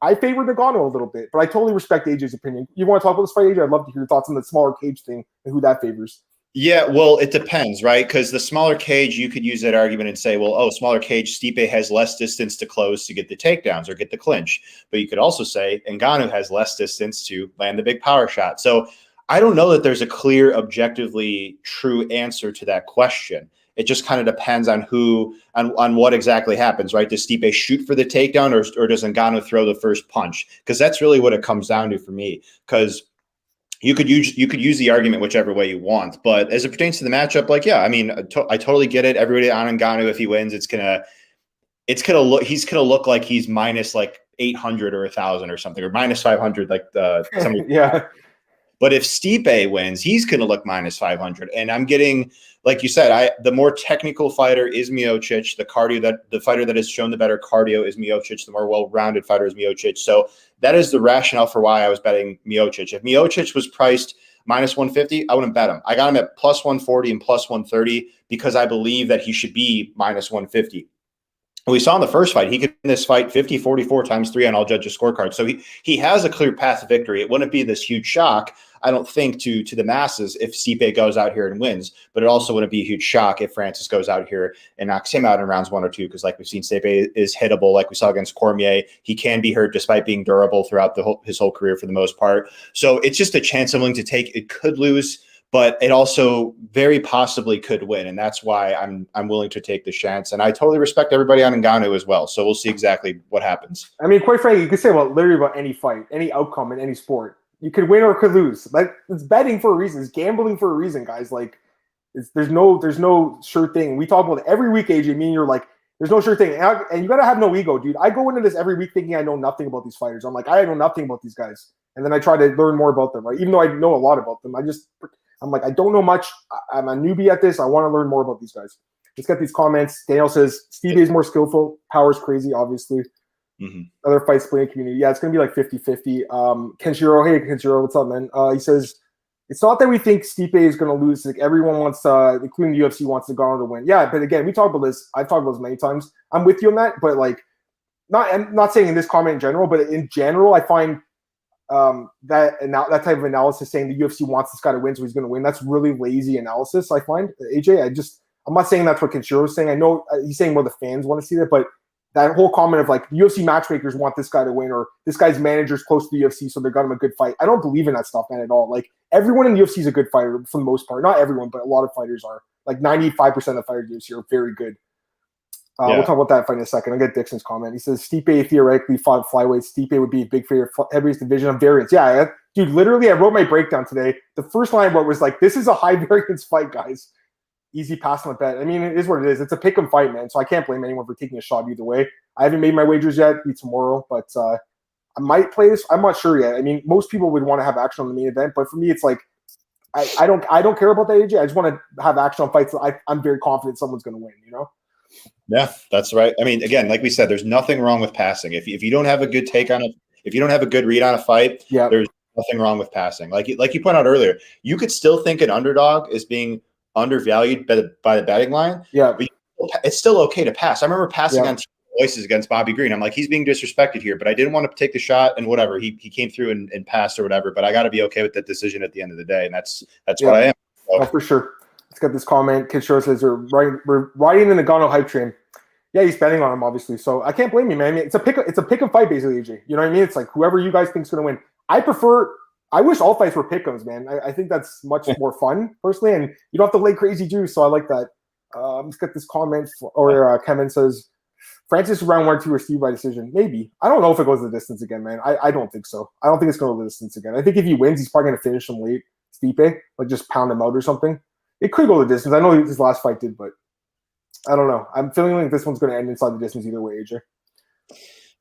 I favor Ngannou a little bit, but I totally respect AJ's opinion. You want to talk about this fight, AJ? I'd love to hear your thoughts on the smaller cage thing and who that favors. Yeah, well, it depends, right? Because the smaller cage, you could use that argument and say, well, oh, smaller cage, Stipe has less distance to close to get the takedowns or get the clinch. But you could also say Ngannou has less distance to land the big power shot. So I don't know that there's a clear, objectively true answer to that question. It just kind of depends on on what exactly happens, right? Does Stipe shoot for the takedown or does Ngannou throw the first punch? Because that's really what it comes down to for me. Because you could use the argument whichever way you want, but as it pertains to the matchup, like, yeah, I mean, I totally get it. Everybody on Ngannou, if he wins, he's gonna look like he's minus like 800 or 1,000 or something, or minus 500, like yeah. But if Stipe wins, he's going to look minus 500. And I'm getting, like you said, the more technical fighter is Miocic. The fighter that has shown the better cardio is Miocic. The more well-rounded fighter is Miocic. So that is the rationale for why I was betting Miocic. If Miocic was priced minus 150, I wouldn't bet him. I got him at plus 140 and plus 130 because I believe that he should be minus 150. We saw in the first fight, he could win this fight 50-44 times 3 on all judges' scorecards. So he has a clear path to victory. It wouldn't be this huge shock, I don't think, to the masses if Stipe goes out here and wins. But it also wouldn't be a huge shock if Francis goes out here and knocks him out in rounds 1 or 2, because like we've seen, Stipe is hittable. Like we saw against Cormier, he can be hurt despite being durable throughout his whole career for the most part. So it's just a chance I'm willing to take. It could lose, but it also very possibly could win, and that's why I'm willing to take the chance. And I totally respect everybody on Ngannou as well. So we'll see exactly what happens. I mean, quite frankly, you could say literally about any fight, any outcome in any sport. You could win or could lose. Like, it's betting for a reason. It's gambling for a reason, guys. Like, there's no sure thing. We talk about it every week, AJ. Me and you're like, there's no sure thing, and you gotta have no ego, dude. I go into this every week thinking I know nothing about these fighters. I'm like, I know nothing about these guys, and then I try to learn more about them. Right, even though I know a lot about them, I'm like, I don't know much. I'm a newbie at this. I want to learn more about these guys. Let's get these comments. Daniel says, Stevie is more skillful. Power's crazy, obviously. Mm-hmm. Other fight splitting community. Yeah, it's going to be like 50-50. Kenshiro, hey, Kenshiro, what's up, man? He says, it's not that we think Stipe is going to lose. Like, everyone wants, including the UFC, wants Ngannou to win. Yeah, but again, we talked about this. I've talked about this many times. I'm with you on that, but like, I'm not saying in this comment in general, but in general, I find that type of analysis saying the UFC wants this guy to win, so he's going to win. That's really lazy analysis, I find. AJ, I'm not saying that's what Kenshiro is saying. I know he's saying more the fans want to see that, but that whole comment of like UFC matchmakers want this guy to win, or this guy's manager's close to the UFC, so they're got him a good fight. I don't believe in that stuff, man, at all. Like, everyone in the UFC is a good fighter for the most part. Not everyone, but a lot of fighters are. Like 95% of fighters in the UFC are very good. We'll talk about that fight in a second. I'll get Dixon's comment. He says, Stipe theoretically fought flyweight. Stipe would be a big favorite heavyweight division of variance. Yeah, dude, literally, I wrote my breakdown today. The first line I wrote was like, this is a high variance fight, guys. Easy pass on the bet. I mean, it is what it is. It's a pick 'em fight, man. So I can't blame anyone for taking a shot either way. I haven't made my wagers yet. Be tomorrow, but I might play this. I'm not sure yet. I mean, most people would want to have action on the main event, but for me, it's like I don't care about that, AJ. I just want to have action on fights that I'm very confident someone's going to win. You know? Yeah, that's right. I mean, again, like we said, there's nothing wrong with passing. If you don't have a good take on it, if you don't have a good read on a fight, there's nothing wrong with passing. Like you pointed out earlier, you could still think an underdog is being undervalued by the betting line. Yeah, but it's still okay to pass. I remember passing on voices against Bobby Green. I'm like, he's being disrespected here, but I didn't want to take the shot and whatever. He came through and passed or whatever, but I got to be okay with that decision at the end of the day, and that's what I am. So. Oh, for sure. Let's get this comment. Kishore says we're riding the Ngannou hype train. Yeah, he's betting on him, obviously. So I can't blame you, man. I mean, it's a pick and fight, basically, AJ. You know what I mean? It's like whoever you guys think's going to win. I wish all fights were pick-ems, man. I think that's much more fun, personally, and you don't have to lay crazy juice, so I like that. Let's get this comment. Kevin says, Francis round 1 2 or Steve by decision. Maybe. I don't know if it goes the distance again, man. I don't think so. I don't think it's going to go the distance again. I think if he wins, he's probably going to finish him late. Stipe, like just pound him out or something. It could go the distance. I know his last fight did, but I don't know. I'm feeling like this one's going to end inside the distance either way, AJ.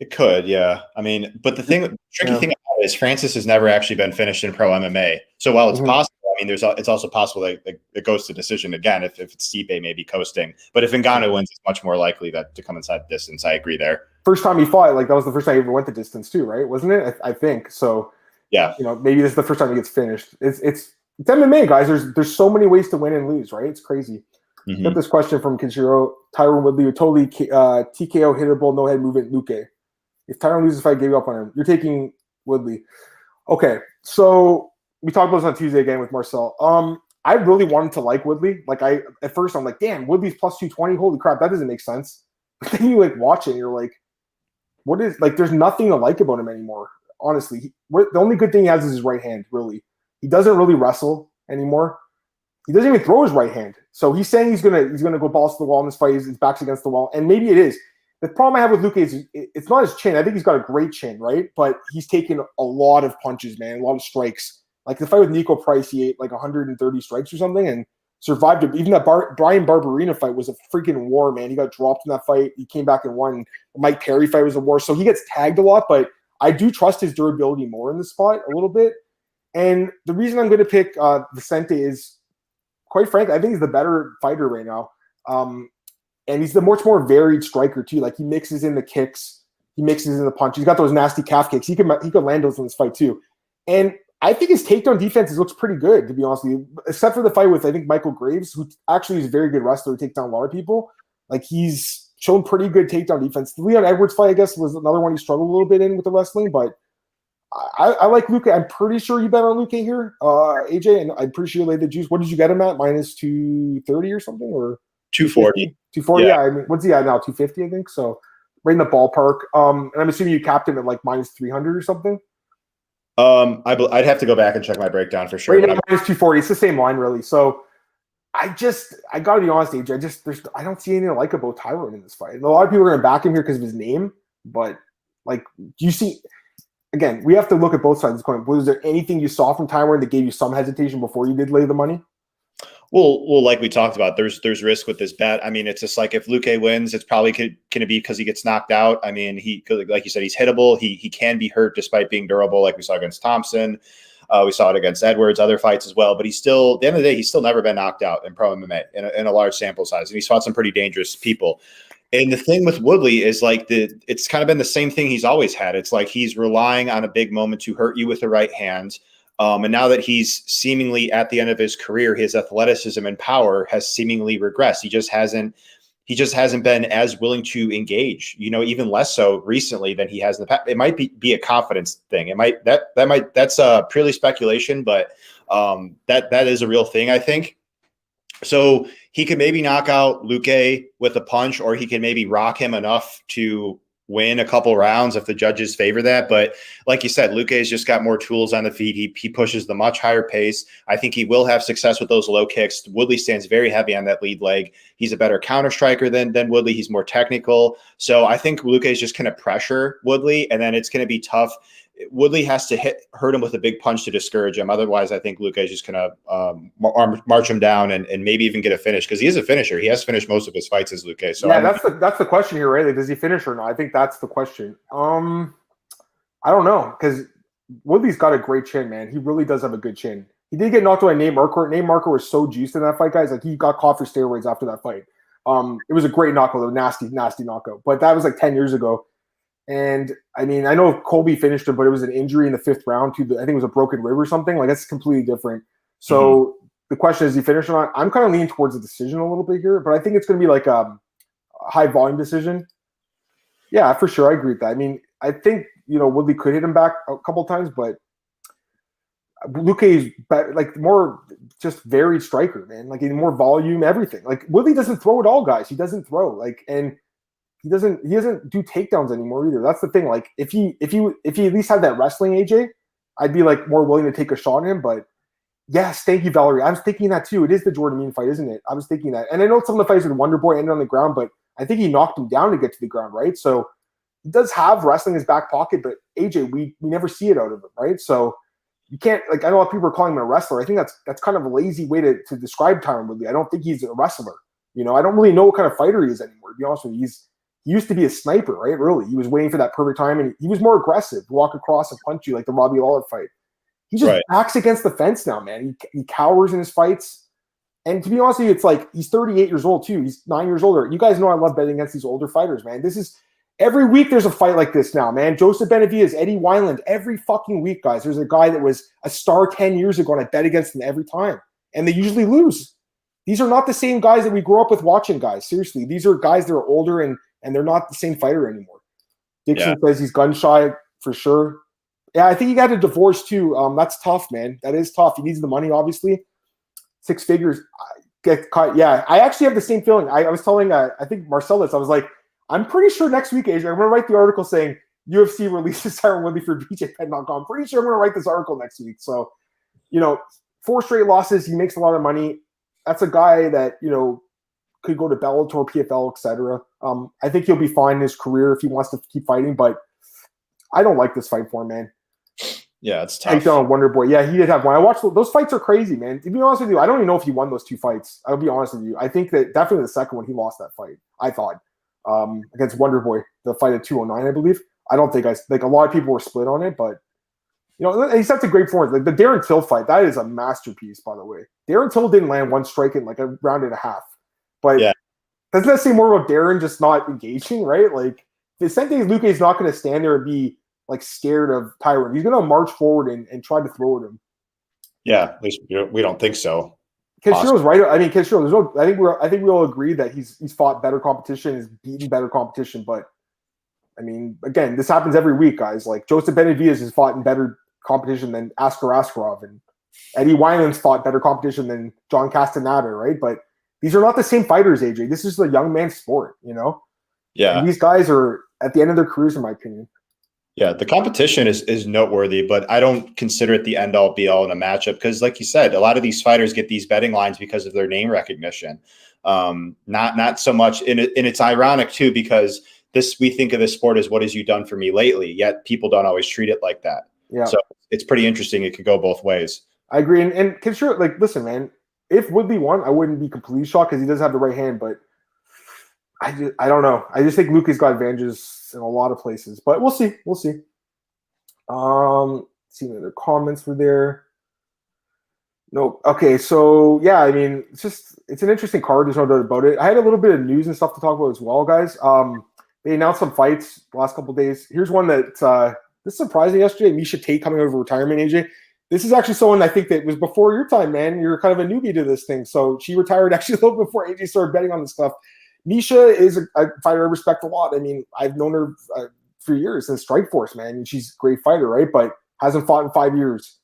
It could, yeah. I mean, but the tricky thing about it is Francis has never actually been finished in pro MMA. So while it's possible, I mean, it's also possible that it goes to decision again if it's Stipe maybe coasting. But if Ngannou wins, it's much more likely to come inside the distance. I agree there. First time he fought, like that was the first time he ever went the distance too, right? Wasn't it? I think so. Yeah. You know, maybe this is the first time he gets finished. It's It's MMA, guys. There's so many ways to win and lose, right? It's crazy. Mm-hmm. Got this question from Kinshiro. Tyron Woodley, totally TKO hittable, no head movement, Luque. If Tyron loses the fight, gave up on him. You're taking Woodley. Okay, so we talked about this on Tuesday again with Marcel. I really wanted to like Woodley. Like at first I'm like, damn, Woodley's plus 220. Holy crap, that doesn't make sense. But then you like watch it and you're like, what is like? There's nothing to like about him anymore. Honestly, the only good thing he has is his right hand. Really, he doesn't really wrestle anymore. He doesn't even throw his right hand. So he's saying he's gonna go balls to the wall in this fight. His back's against the wall, and maybe it is. The problem I have with Luque is it's not his chin. I think he's got a great chin, right? But he's taken a lot of punches, man, a lot of strikes. Like the fight with Nico Price, he ate like 130 strikes or something and survived it. Even that Brian Barberina fight was a freaking war, man. He got dropped in that fight. He came back and won. The Mike Perry fight was a war. So he gets tagged a lot, but I do trust his durability more in the spot a little bit. And the reason I'm going to pick Vicente is, quite frankly, I think he's the better fighter right now. And he's the much more varied striker too. Like he mixes in the kicks, he mixes in the punches. He's got those nasty calf kicks. He could land those in this fight too. And I think his takedown defense looks pretty good, to be honest with you. Except for the fight with I think Michael Graves, who actually is a very good wrestler, to take down a lot of people. Like he's shown pretty good takedown defense. The Leon Edwards fight, I guess, was another one he struggled a little bit in with the wrestling, but I like Luque. I'm pretty sure you bet on Luque here, AJ, and I'm pretty sure you laid the juice. What did you get him at? Minus 230 or something, or 240? 240. Yeah. I mean, what's he at now? 250, I think. So right in the ballpark. And I'm assuming you capped him at like minus 300 or something. I'd have to go back and check my breakdown for sure. Right now, minus 240. It's the same line, really. So I got to be honest, AJ. I don't see anything to like about Tyron in this fight. And a lot of people are going to back him here because of his name, but like, do you see? Again, we have to look at both sides of the coin. Was there anything you saw from Tyron that gave you some hesitation before you did lay the money? Well, like we talked about, there's risk with this bet. I mean, it's just like if Luque wins, it's probably going to be because he gets knocked out. I mean, like you said, he's hittable. He can be hurt despite being durable, like we saw against Thompson. We saw it against Edwards, other fights as well. But he's still, at the end of the day, he's still never been knocked out in pro MMA in a large sample size. And he's fought some pretty dangerous people. And the thing with Woodley is like it's kind of been the same thing he's always had. It's like he's relying on a big moment to hurt you with the right hand. And now that he's seemingly at the end of his career, his athleticism and power has seemingly regressed. He just hasn't been as willing to engage, even less so recently than he has in the past. It might be a confidence thing. That's purely speculation, but that is a real thing, I think. So he could maybe knock out Luque with a punch, or he can maybe rock him enough to win a couple rounds if the judges favor that. But like you said, Luque's just got more tools on the feet. He pushes the much higher pace. I think he will have success with those low kicks. Woodley stands very heavy on that lead leg. He's a better counter striker than Woodley. He's more technical. So I think Luque's just going to pressure Woodley, and then it's going to be tough. Woodley has to hurt him with a big punch to discourage him. Otherwise, I think Luque is just going to march him down and maybe even get a finish, because he is a finisher. He has finished most of his fights as Luque. So yeah, that's the question here, right? Like, does he finish or not? I think that's the question. I don't know, because Woodley's got a great chin, man. He really does have a good chin. He did get knocked out by Nate Marquardt. Nate Marquardt was so juiced in that fight, guys. Like he got caught for steroids after that fight. It was a great knockout, a nasty knockout. But that was like 10 years ago. And I mean, I know Colby finished him, but it was an injury in the 5th round to I think it was a broken rib or something. Like that's completely different. So the question is, he finished or not? I'm kind of leaning towards a decision a little bit here, but I think it's going to be like a high volume decision. Yeah, for sure. I agree with that. I mean, I think, Woodley could hit him back a couple of times, but Luque is like more just varied striker, man. Like more volume, everything. Like Woodley doesn't throw at all, guys. He doesn't throw and he doesn't do takedowns anymore either. That's the thing. Like if he at least had that wrestling, AJ, I'd be like more willing to take a shot at him. But yes, thank you, Valerie. I was thinking that too. It is the Jordan Mean fight, isn't it? I was thinking that. And I know some of the fights with Wonder Boy ended on the ground, but I think he knocked him down to get to the ground, right? So he does have wrestling in his back pocket, but AJ, we never see it out of him, right? So you can't, like, I know a lot of people are calling him a wrestler. I think that's kind of a lazy way to describe Tyron Woodley. I don't think he's a wrestler. I don't really know what kind of fighter he is anymore, to be honest with you. He used to be a sniper, right? Really. He was waiting for that perfect time, and he was more aggressive, walk across and punch you like the Robbie Lawler fight. He just backs against the fence now, man. He cowers in his fights. And to be honest with you, it's like he's 38 years old too. He's 9 years older. You guys know I love betting against these older fighters, man. Every week there's a fight like this now, man. Joseph Benavidez, Eddie Wineland, every fucking week, guys. There's a guy that was a star 10 years ago, and I bet against them every time. And they usually lose. These are not the same guys that we grew up with watching, guys. Seriously. These are guys that are older, and they're not the same fighter anymore. Dixon says he's gun shy for sure. Yeah, I think he got a divorce too. That's tough, man. That is tough. He needs the money, obviously. 6 figures. Get cut. Yeah, I actually have the same feeling. I was telling, I think Marcellus, I was like, I'm pretty sure next week, AJ, I'm going to write the article saying UFC releases Tyron Woodley for BJPenn.com. I'm pretty sure I'm going to write this article next week. So, 4 straight losses. He makes a lot of money. That's a guy that, could go to Bellator, PFL, etc. I think he'll be fine in his career if he wants to keep fighting, but I don't like this fight for him, man. Yeah, it's tough. Takedown Wonder Boy. Yeah, he did have one. I watched those fights are crazy, man. To be honest with you, I don't even know if he won those 2 fights. I'll be honest with you. I think that definitely the second one he lost that fight. I thought. Against Wonder Boy, the fight at 209, I believe. I don't think a lot of people were split on it, but he's such a great form. Like the Darren Till fight, that is a masterpiece, by the way. Darren Till didn't land one strike in like a round and a half, but doesn't that say more about Darren just not engaging, right? Like Vicente Luque is not going to stand there and be like scared of Tyron. He's going to march forward and try to throw at him. Yeah, at least we don't think so. Kishiro's right. I mean, Kishiro. I think we all agree that he's fought better competition, he's beaten better competition. But I mean, again, this happens every week, guys. Like Joseph Benavidez has fought in better competition than Askar Askarov, and Eddie Wineland's fought better competition than John Castaneda, right? But these are not the same fighters, AJ. This is a young man's sport, Yeah. And these guys are at the end of their careers, in my opinion. Yeah, the competition is noteworthy, but I don't consider it the end-all, be-all in a matchup because, like you said, a lot of these fighters get these betting lines because of their name recognition. Not so much, and it's ironic too because we think of this sport as what has you done for me lately, yet people don't always treat it like that. Yeah. So it's pretty interesting. It could go both ways. I agree, and Kishiro, like, listen, man, if Woodley won, I wouldn't be completely shocked because he does have the right hand, but I don't know. I just think Luke's got advantages in a lot of places, but we'll see. We'll see. See what other comments were there. No. Okay. So yeah, I mean, it's an interesting card. There's no doubt about it. I had a little bit of news and stuff to talk about as well, guys. They announced some fights the last couple of days. Here's one that this is surprising yesterday. Miesha Tate coming out of retirement, AJ. This is actually someone I think that was before your time, man. You're kind of a newbie to this thing. So she retired actually a little before AJ started betting on this stuff. Miesha is a fighter I respect a lot. I mean, I've known her for years in Strikeforce, man. And she's a great fighter, right? But hasn't fought in 5 years.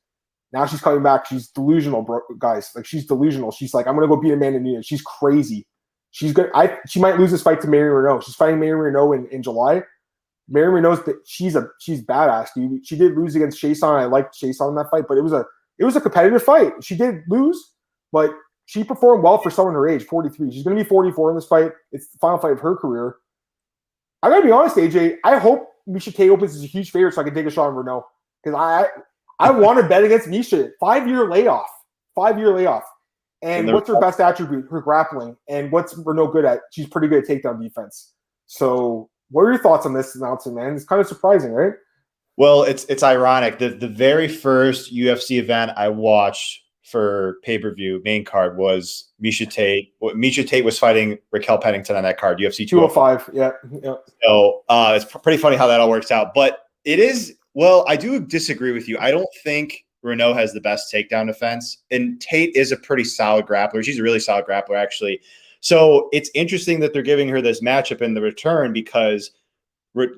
Now she's coming back. She's delusional, bro, guys. Like, she's delusional. She's like, I'm going to go beat Amanda Nunes. She's crazy. She's good. She might lose this fight to Mary Renault. She's fighting Mary Renault in July. Mary Renault's she's badass, dude. She did lose against Chason. I liked Chason in that fight, but it was a competitive fight. She did lose, but she performed well for someone her age, 43. She's going to be 44 in this fight. It's the final fight of her career. I got to be honest, AJ. I hope Miesha Tate opens as a huge favorite so I can take a shot on Renault because I want to bet against Miesha. 5-year layoff. 5-year layoff. And what's her best attribute? Her grappling. And what's Renault good at? She's pretty good at takedown defense. So what are your thoughts on this announcement, man? It's kind of surprising, right? Well, it's ironic. The very first UFC event I watched for pay-per-view main card was Miesha Tate. Miesha Tate was fighting Raquel Pennington on that card, UFC 205. Yeah. So it's pretty funny how that all works out. But it is, well, I do disagree with you. I don't think Renault has the best takedown defense. And Tate is a pretty solid grappler. She's a really solid grappler, actually. So it's interesting that they're giving her this matchup in the return because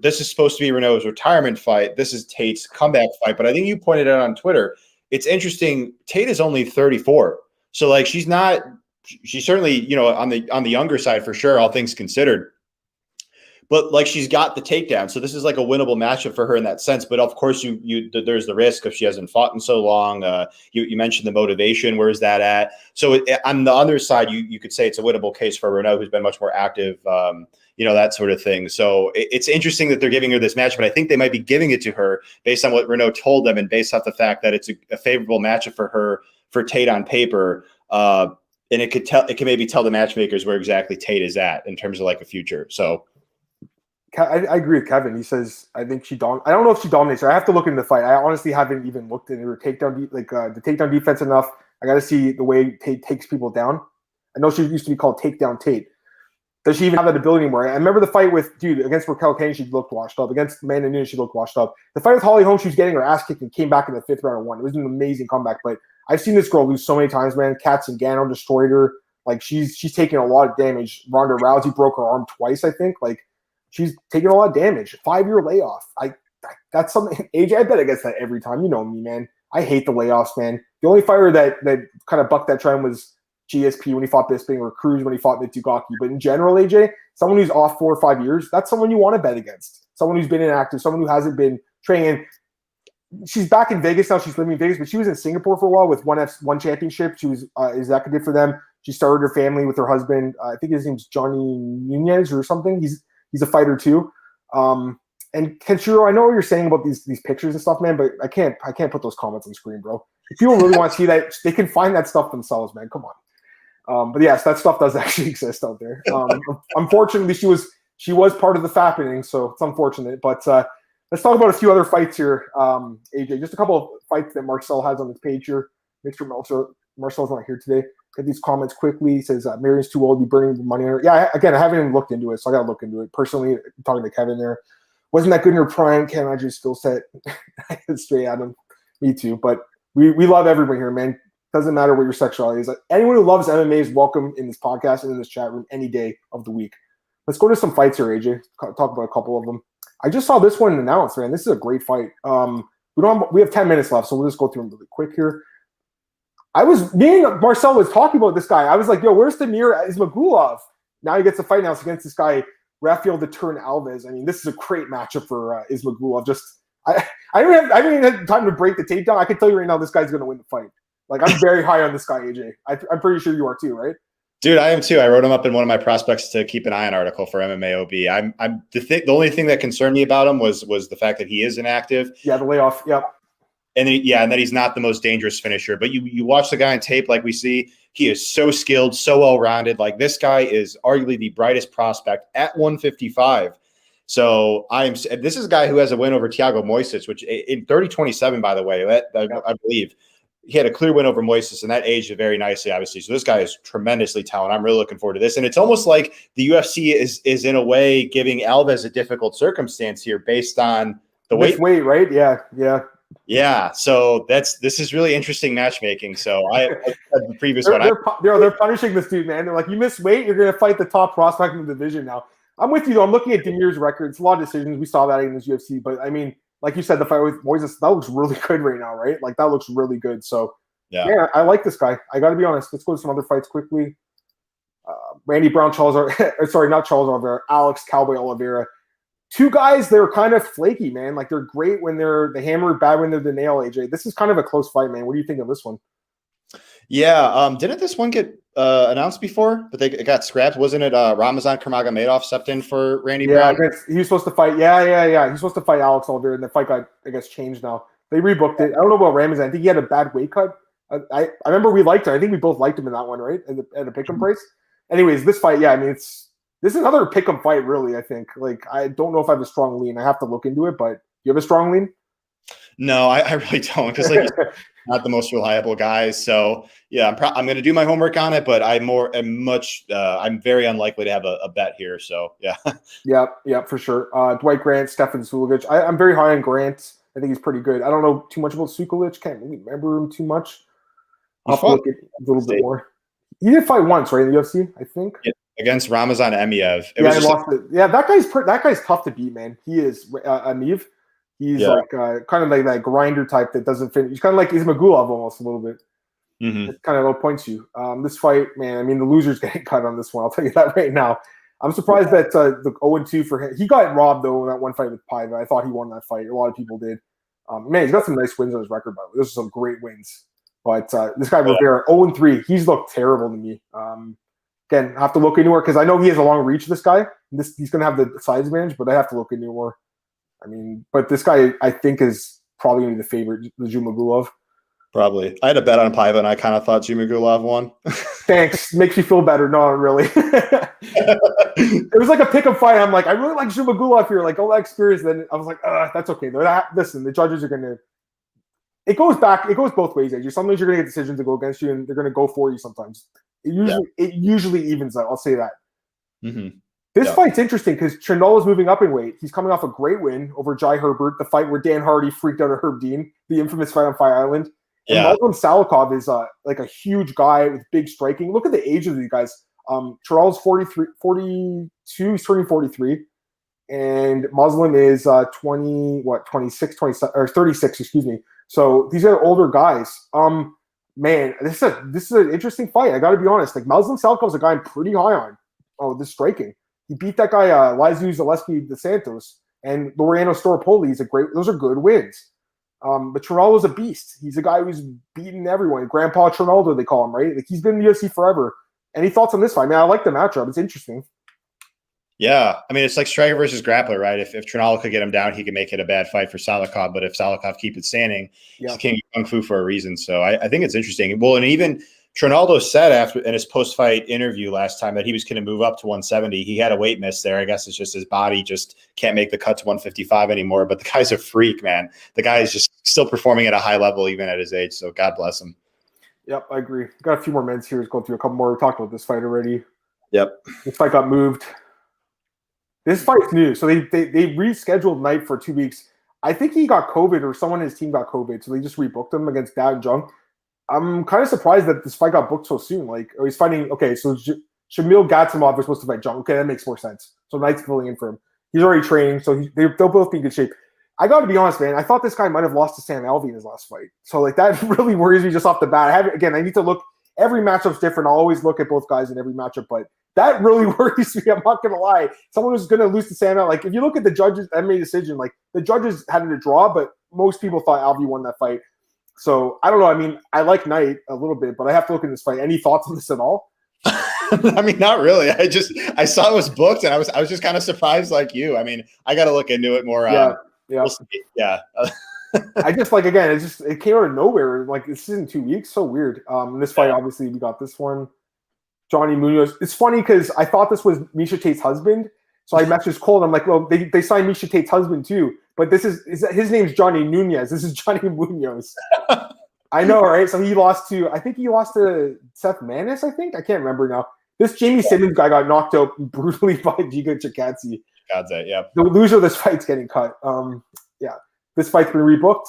this is supposed to be Renault's retirement fight. This is Tate's comeback fight. But I think you pointed out on Twitter, it's interesting. Tate is only 34. So like she's certainly, on the younger side for sure, all things considered. But like she's got the takedown. So this is like a winnable matchup for her in that sense. But of course there's the risk if she hasn't fought in so long. You mentioned the motivation. Where is that at? So on the other side, you could say it's a winnable case for Renault, who's been much more active, that sort of thing. So it's interesting that they're giving her this match, but I think they might be giving it to her based on what Renault told them and based off the fact that it's a favorable matchup for her, for Tate on paper. And it can maybe tell the matchmakers where exactly Tate is at in terms of like a future. So I agree with Kevin. He says, I think I don't know if she dominates her. I have to look into the fight. I honestly haven't even looked into her takedown, the takedown defense enough. I got to see the way Tate takes people down. I know she used to be called Takedown Tate. Does she even have that ability anymore? I remember the fight against Raquel Kane, she looked washed up. Against Amanda Nunes, she looked washed up. The fight with Holly Holm, she was getting her ass kicked and came back in the 5th round and won. It was an amazing comeback. But I've seen this girl lose so many times, man. Kat Zingano destroyed her. Like, she's taking a lot of damage. Ronda Rousey broke her arm twice, I think. Like, she's taking a lot of damage. 5-year layoff. That's something. AJ, I bet against that every time. You know me, man. I hate the layoffs, man. The only fighter that kind of bucked that trend was GSP when he fought Bisping, or Cruz when he fought Mitsugaki. But in general, AJ, someone who's off 4 or 5 years, that's someone you want to bet against. Someone who's been inactive, someone who hasn't been training. She's back in Vegas now. She's living in Vegas, but she was in Singapore for a while with one championship. She was executive for them. She started her family with her husband. I think his name's Johnny Nunez or something. He's a fighter too. And Kenshiro, I know what you're saying about these pictures and stuff, man, but I can't put those comments on screen, bro. If people really want to see that, they can find that stuff themselves, man. Come on. But yes, that stuff does actually exist out there. Unfortunately, she was part of the fappening, so it's unfortunate. But let's talk about a few other fights here, AJ. Just a couple of fights that Marcel has on his page here. Make sure Marcel's not here today. Get these comments quickly. He says Marion's too old to be burning the money on her. Yeah, again, I haven't even looked into it, so I got to look into it. Personally, talking to Kevin there. Wasn't that good in her prime? Can't imagine his skill set. Straight at him. Me too. But we love everyone here, man. Doesn't matter what your sexuality is. Like, anyone who loves MMA is welcome in this podcast and in this chat room any day of the week. Let's go to some fights here, AJ. Talk about a couple of them. I just saw this one announced, man. This is a great fight. We have 10 minutes left, so we'll just go through them really quick here. Me and Marcel was talking about this guy. I was like, yo, where's Damir Ismagulov? Now he gets a fight announced against this guy, Rafael the Turn Alves. I mean, this is a great matchup for Ismagulov. I haven't even had time to break the tape down. I can tell you right now, this guy's going to win the fight. Like, I'm very high on this guy, AJ. I'm pretty sure you are too, right? Dude, I am too. I wrote him up in one of my prospects to keep an eye on article for MMAOB. The only thing that concerned me about him was the fact that he is inactive. Yeah, the layoff. Yep. And that he's not the most dangerous finisher. But you watch the guy on tape, like we see, he is so skilled, so well-rounded. Like, this guy is arguably the brightest prospect at 155. So this is a guy who has a win over Thiago Moises, which in 30-27, by the way, I believe. He had a clear win over Moises, and that aged very nicely, obviously. So this guy is tremendously talented. I'm really looking forward to this. And it's almost like the UFC is in a way giving Alves a difficult circumstance here based on the weight, right? Yeah. Yeah, so this is really interesting matchmaking. So I the previous one. They're punishing this dude, man. They're like, you miss weight, you're going to fight the top prospect in the division now. I'm with you, though. I'm looking at Demir's record. It's a lot of decisions. We saw that in this UFC. But, I mean, like you said, the fight with Moises, that looks really good right now, right? Like, that looks really good. So, yeah, I like this guy. I got to be honest. Let's go to some other fights quickly. Randy Brown, not Charles Oliveira, Alex Cowboy Oliveira. Two guys, they're kind of flaky, man. Like, they're great when they're the hammer, bad when they're the nail, AJ. This is kind of a close fight, man. What do you think of this one? Yeah, didn't this one get announced before? But it got scrapped. Wasn't it Ramazan Kurmagomedov stepped in for Randy Brown? He was supposed to fight. Yeah. He was supposed to fight Alex Oliveira, and the fight got, I guess, changed now. They rebooked it. I don't know about Ramazan. I think he had a bad weight cut. I remember we liked him. I think we both liked him in that one, right? At a pick'em price. Anyways, this fight, I mean, this is another pick'em fight, really, I think. Like, I don't know if I have a strong lean. I have to look into it, but you have a strong lean? No, I really don't, because like not the most reliable guys. So yeah, I'm going to do my homework on it, but I'm very unlikely to have a bet here. So yeah. Yeah, for sure. Dwight Grant, Stefan Sulic. I'm very high on Grant. I think he's pretty good. I don't know too much about Sukulic. Can't really remember him too much. I'll have to look at a little bit more. He did fight once, right, in the UFC, I think. Yeah, against Ramazan Emiev. He lost it. Yeah, that guy's tough to beat, man. He is Emiev. He's like kind of like that grinder type that doesn't finish. He's kind of like Ismagulov almost a little bit. Mm-hmm. It kind of outpoints you. This fight, man, I mean, the loser's getting cut on this one. I'll tell you that right now. I'm surprised that the 0-2 for him. He got robbed, though, in that one fight with Paiva. I thought he won that fight. A lot of people did. Man, he's got some nice wins on his record, by the way. Those are some great wins. But this guy, Rivera, 0-3. He's looked terrible to me. Again, I have to look into it because I know he has a long reach, this guy. He's going to have the size advantage, but I have to look into more. I mean, but this guy, I think, is probably going to be the favorite, the Zhumagulov. Probably. I had a bet on Paiva, and I kind of thought Zhumagulov won. Thanks. Makes me feel better. No, really. It was like a pick-up fight. I'm like, I really like Zhumagulov here. Like, all that experience. Then I was like, that's okay. Listen, the judges are going to – it goes both ways, AJ. Sometimes you're going to get decisions that go against you, and they're going to go for you sometimes. It usually evens out. I'll say that. Mm-hmm. This fight's interesting because Chernow is moving up in weight. He's coming off a great win over Jai Herbert, the fight where Dan Hardy freaked out at Herb Dean, the infamous fight on Fire Island. And Muslim Salikov is like a huge guy with big striking. Look at the age of these guys. Terrell's 42, he's turning 43. And Muslim is 26, 27, or 36, excuse me. So these are older guys. Man, this is an interesting fight. I got to be honest. Like Muslim Salikov's a guy I'm pretty high on. Oh, this striking. He beat that guy, Lizu Zaleski dos Santos, and Laureano Storopoli is those are good wins. But Trinaldo's a beast. He's a guy who's beaten everyone. Grandpa Trinaldo, they call him, right? Like he's been in the UFC forever. Any thoughts on this fight? Man, I like the matchup. It's interesting. Yeah. I mean, it's like striker versus grappler, right? If Trinaldo could get him down, he could make it a bad fight for Salikov. But if Salikov keep it standing, he's king of Kung Fu for a reason. So I think it's interesting. Well, and even Trinaldo said in his post-fight interview last time that he was going to move up to 170. He had a weight miss there. I guess it's just his body just can't make the cut to 155 anymore. But the guy's a freak, man. The guy is just still performing at a high level even at his age. So God bless him. Yep, I agree. Got a few more minutes here. Let's go through a couple more. We talked about this fight already. Yep. This fight got moved. This fight's new. So they rescheduled Knight for 2 weeks. I think he got COVID or someone in his team got COVID. So they just rebooked him against Dad and Jung. I'm kind of surprised that this fight got booked so soon. Like, he's fighting. Okay, so Shamil Gatsamov is supposed to fight Jung. Okay, that makes more sense. So Knight's filling in for him. He's already training, so they'll both be in good shape. I got to be honest, man. I thought this guy might have lost to Sam Alvey in his last fight. So like that really worries me just off the bat. I need to look. Every matchup's different. I'll always look at both guys in every matchup, but that really worries me. I'm not gonna lie. Someone who's gonna lose to Sam Alvey. Like if you look at the judges' MMA decision, like the judges had it a draw, but most people thought Alvey won that fight. So I don't know. I mean, I like Knight a little bit, but I have to look at this fight. Any thoughts on this at all? I mean, not really. I saw it was booked, and I was just kind of surprised, like you. I mean, I got to look into it more. Yeah. We'll see. Yeah. I just like again, it came out of nowhere. Like this is in 2 weeks, so weird. This fight, obviously, we got this one. Johnny Munoz. It's funny because I thought this was Misha Tate's husband, so I messaged Cole. And I'm like, well, they signed Misha Tate's husband too. But his name's Johnny Nunez. This is Johnny Munoz. I know, right? So he lost to Seth Maness, I think. I can't remember now. This Jamie Simmons guy got knocked out brutally by Giga Chikadze. Yeah. The loser of this fight's getting cut. Yeah. This fight's been rebooked.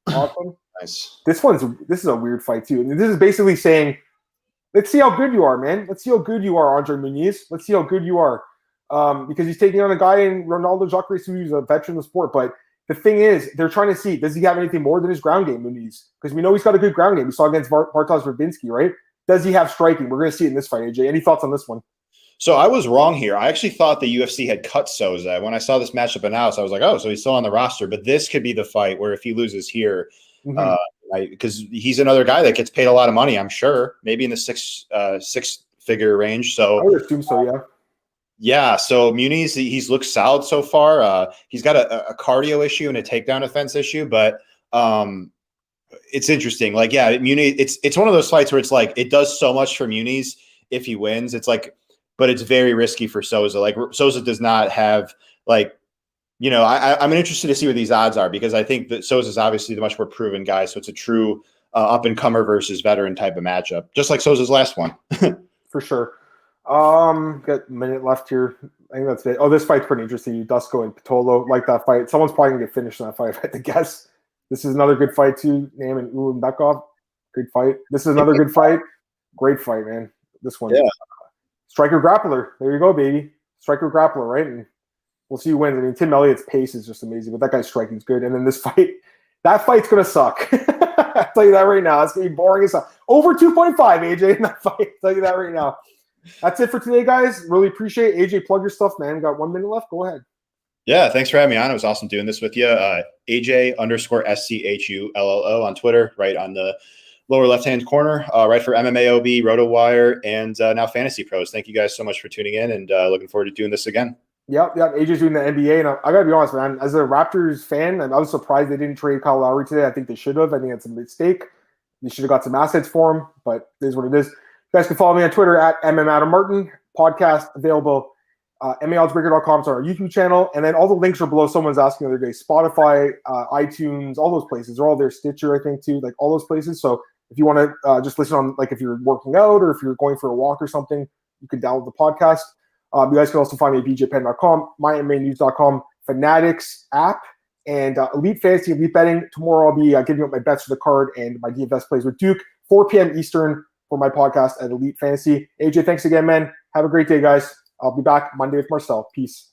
Awesome. Nice. This is a weird fight too. And this is basically saying, let's see how good you are, man. Let's see how good you are, Andre Muniz. Let's see how good you are. Because he's taking on a guy in Ronaldo Jacare, who's a veteran of the sport. But the thing is, they're trying to see, does he have anything more than his ground game, Muniz? Because we know he's got a good ground game. We saw against Bartosz Verbinski, right? Does he have striking? We're going to see it in this fight, AJ. Any thoughts on this one? So I was wrong here. I actually thought the UFC had cut Souza. When I saw this matchup announced, I was like, oh, so he's still on the roster. But this could be the fight where if he loses here, because he's another guy that gets paid a lot of money, I'm sure, maybe in the six-figure range. So I would assume so, yeah. Yeah, so Muniz, he's looked solid so far. He's got a cardio issue and a takedown defense issue, but it's interesting. Like, yeah, Muniz, it's one of those fights where it's like it does so much for Muniz if he wins. It's like, but it's very risky for Souza. Like Souza does not have like, I'm interested to see what these odds are because I think that Souza's obviously the much more proven guy. So it's a true up-and-comer versus veteran type of matchup, just like Souza's last one. For sure. Got a minute left here. I think that's it. Oh, this fight's pretty interesting. Dusko and Patolo like that fight. Someone's probably gonna get finished in that fight, I had to guess. This is another good fight too. Nam and Ulanbekov. Good fight. This is another good fight. Great fight, man. This one. Yeah. Striker grappler. There you go, baby. Striker grappler, right? And we'll see who wins. I mean, Tim Elliott's pace is just amazing, but that guy's striking's good. And then this fight, that fight's gonna suck. I'll tell you that right now. It's gonna be boring as hell. Over 2.5, AJ, in that fight. I'll tell you that right now. That's it for today, guys. Really appreciate it. AJ, plug your stuff, man. Got 1 minute left. Go ahead. Yeah, thanks for having me on. It was awesome doing this with you. AJ_SCHULLO on Twitter, right on the lower left-hand corner, right for MMAOB, RotoWire, and now Fantasy Pros. Thank you guys so much for tuning in and looking forward to doing this again. Yep. AJ's doing the NBA. And I got to be honest, man, as a Raptors fan, I was surprised they didn't trade Kyle Lowry today. I think they should have. I think it's a mistake. They should have got some assets for him, but it is what it is. You guys can follow me on Twitter at MMAdamMartin. Podcast available. MMAOddsbreaker.com is our YouTube channel. And then all the links are below. Someone's asking the other day. Spotify, iTunes, all those places. They're all there. Stitcher, I think, too. Like all those places. So if you want to just listen on, like if you're working out or if you're going for a walk or something, you can download the podcast. You guys can also find me at bjpenn.com, mymmanews.com, Fanatics app, and Elite Fantasy, Elite Betting. Tomorrow I'll be giving up my bets for the card and my DFS plays with Duke, 4 p.m. Eastern for my podcast at Elite Fantasy. AJ, thanks again, man. Have a great day, guys. I'll be back Monday with Marcel. Peace.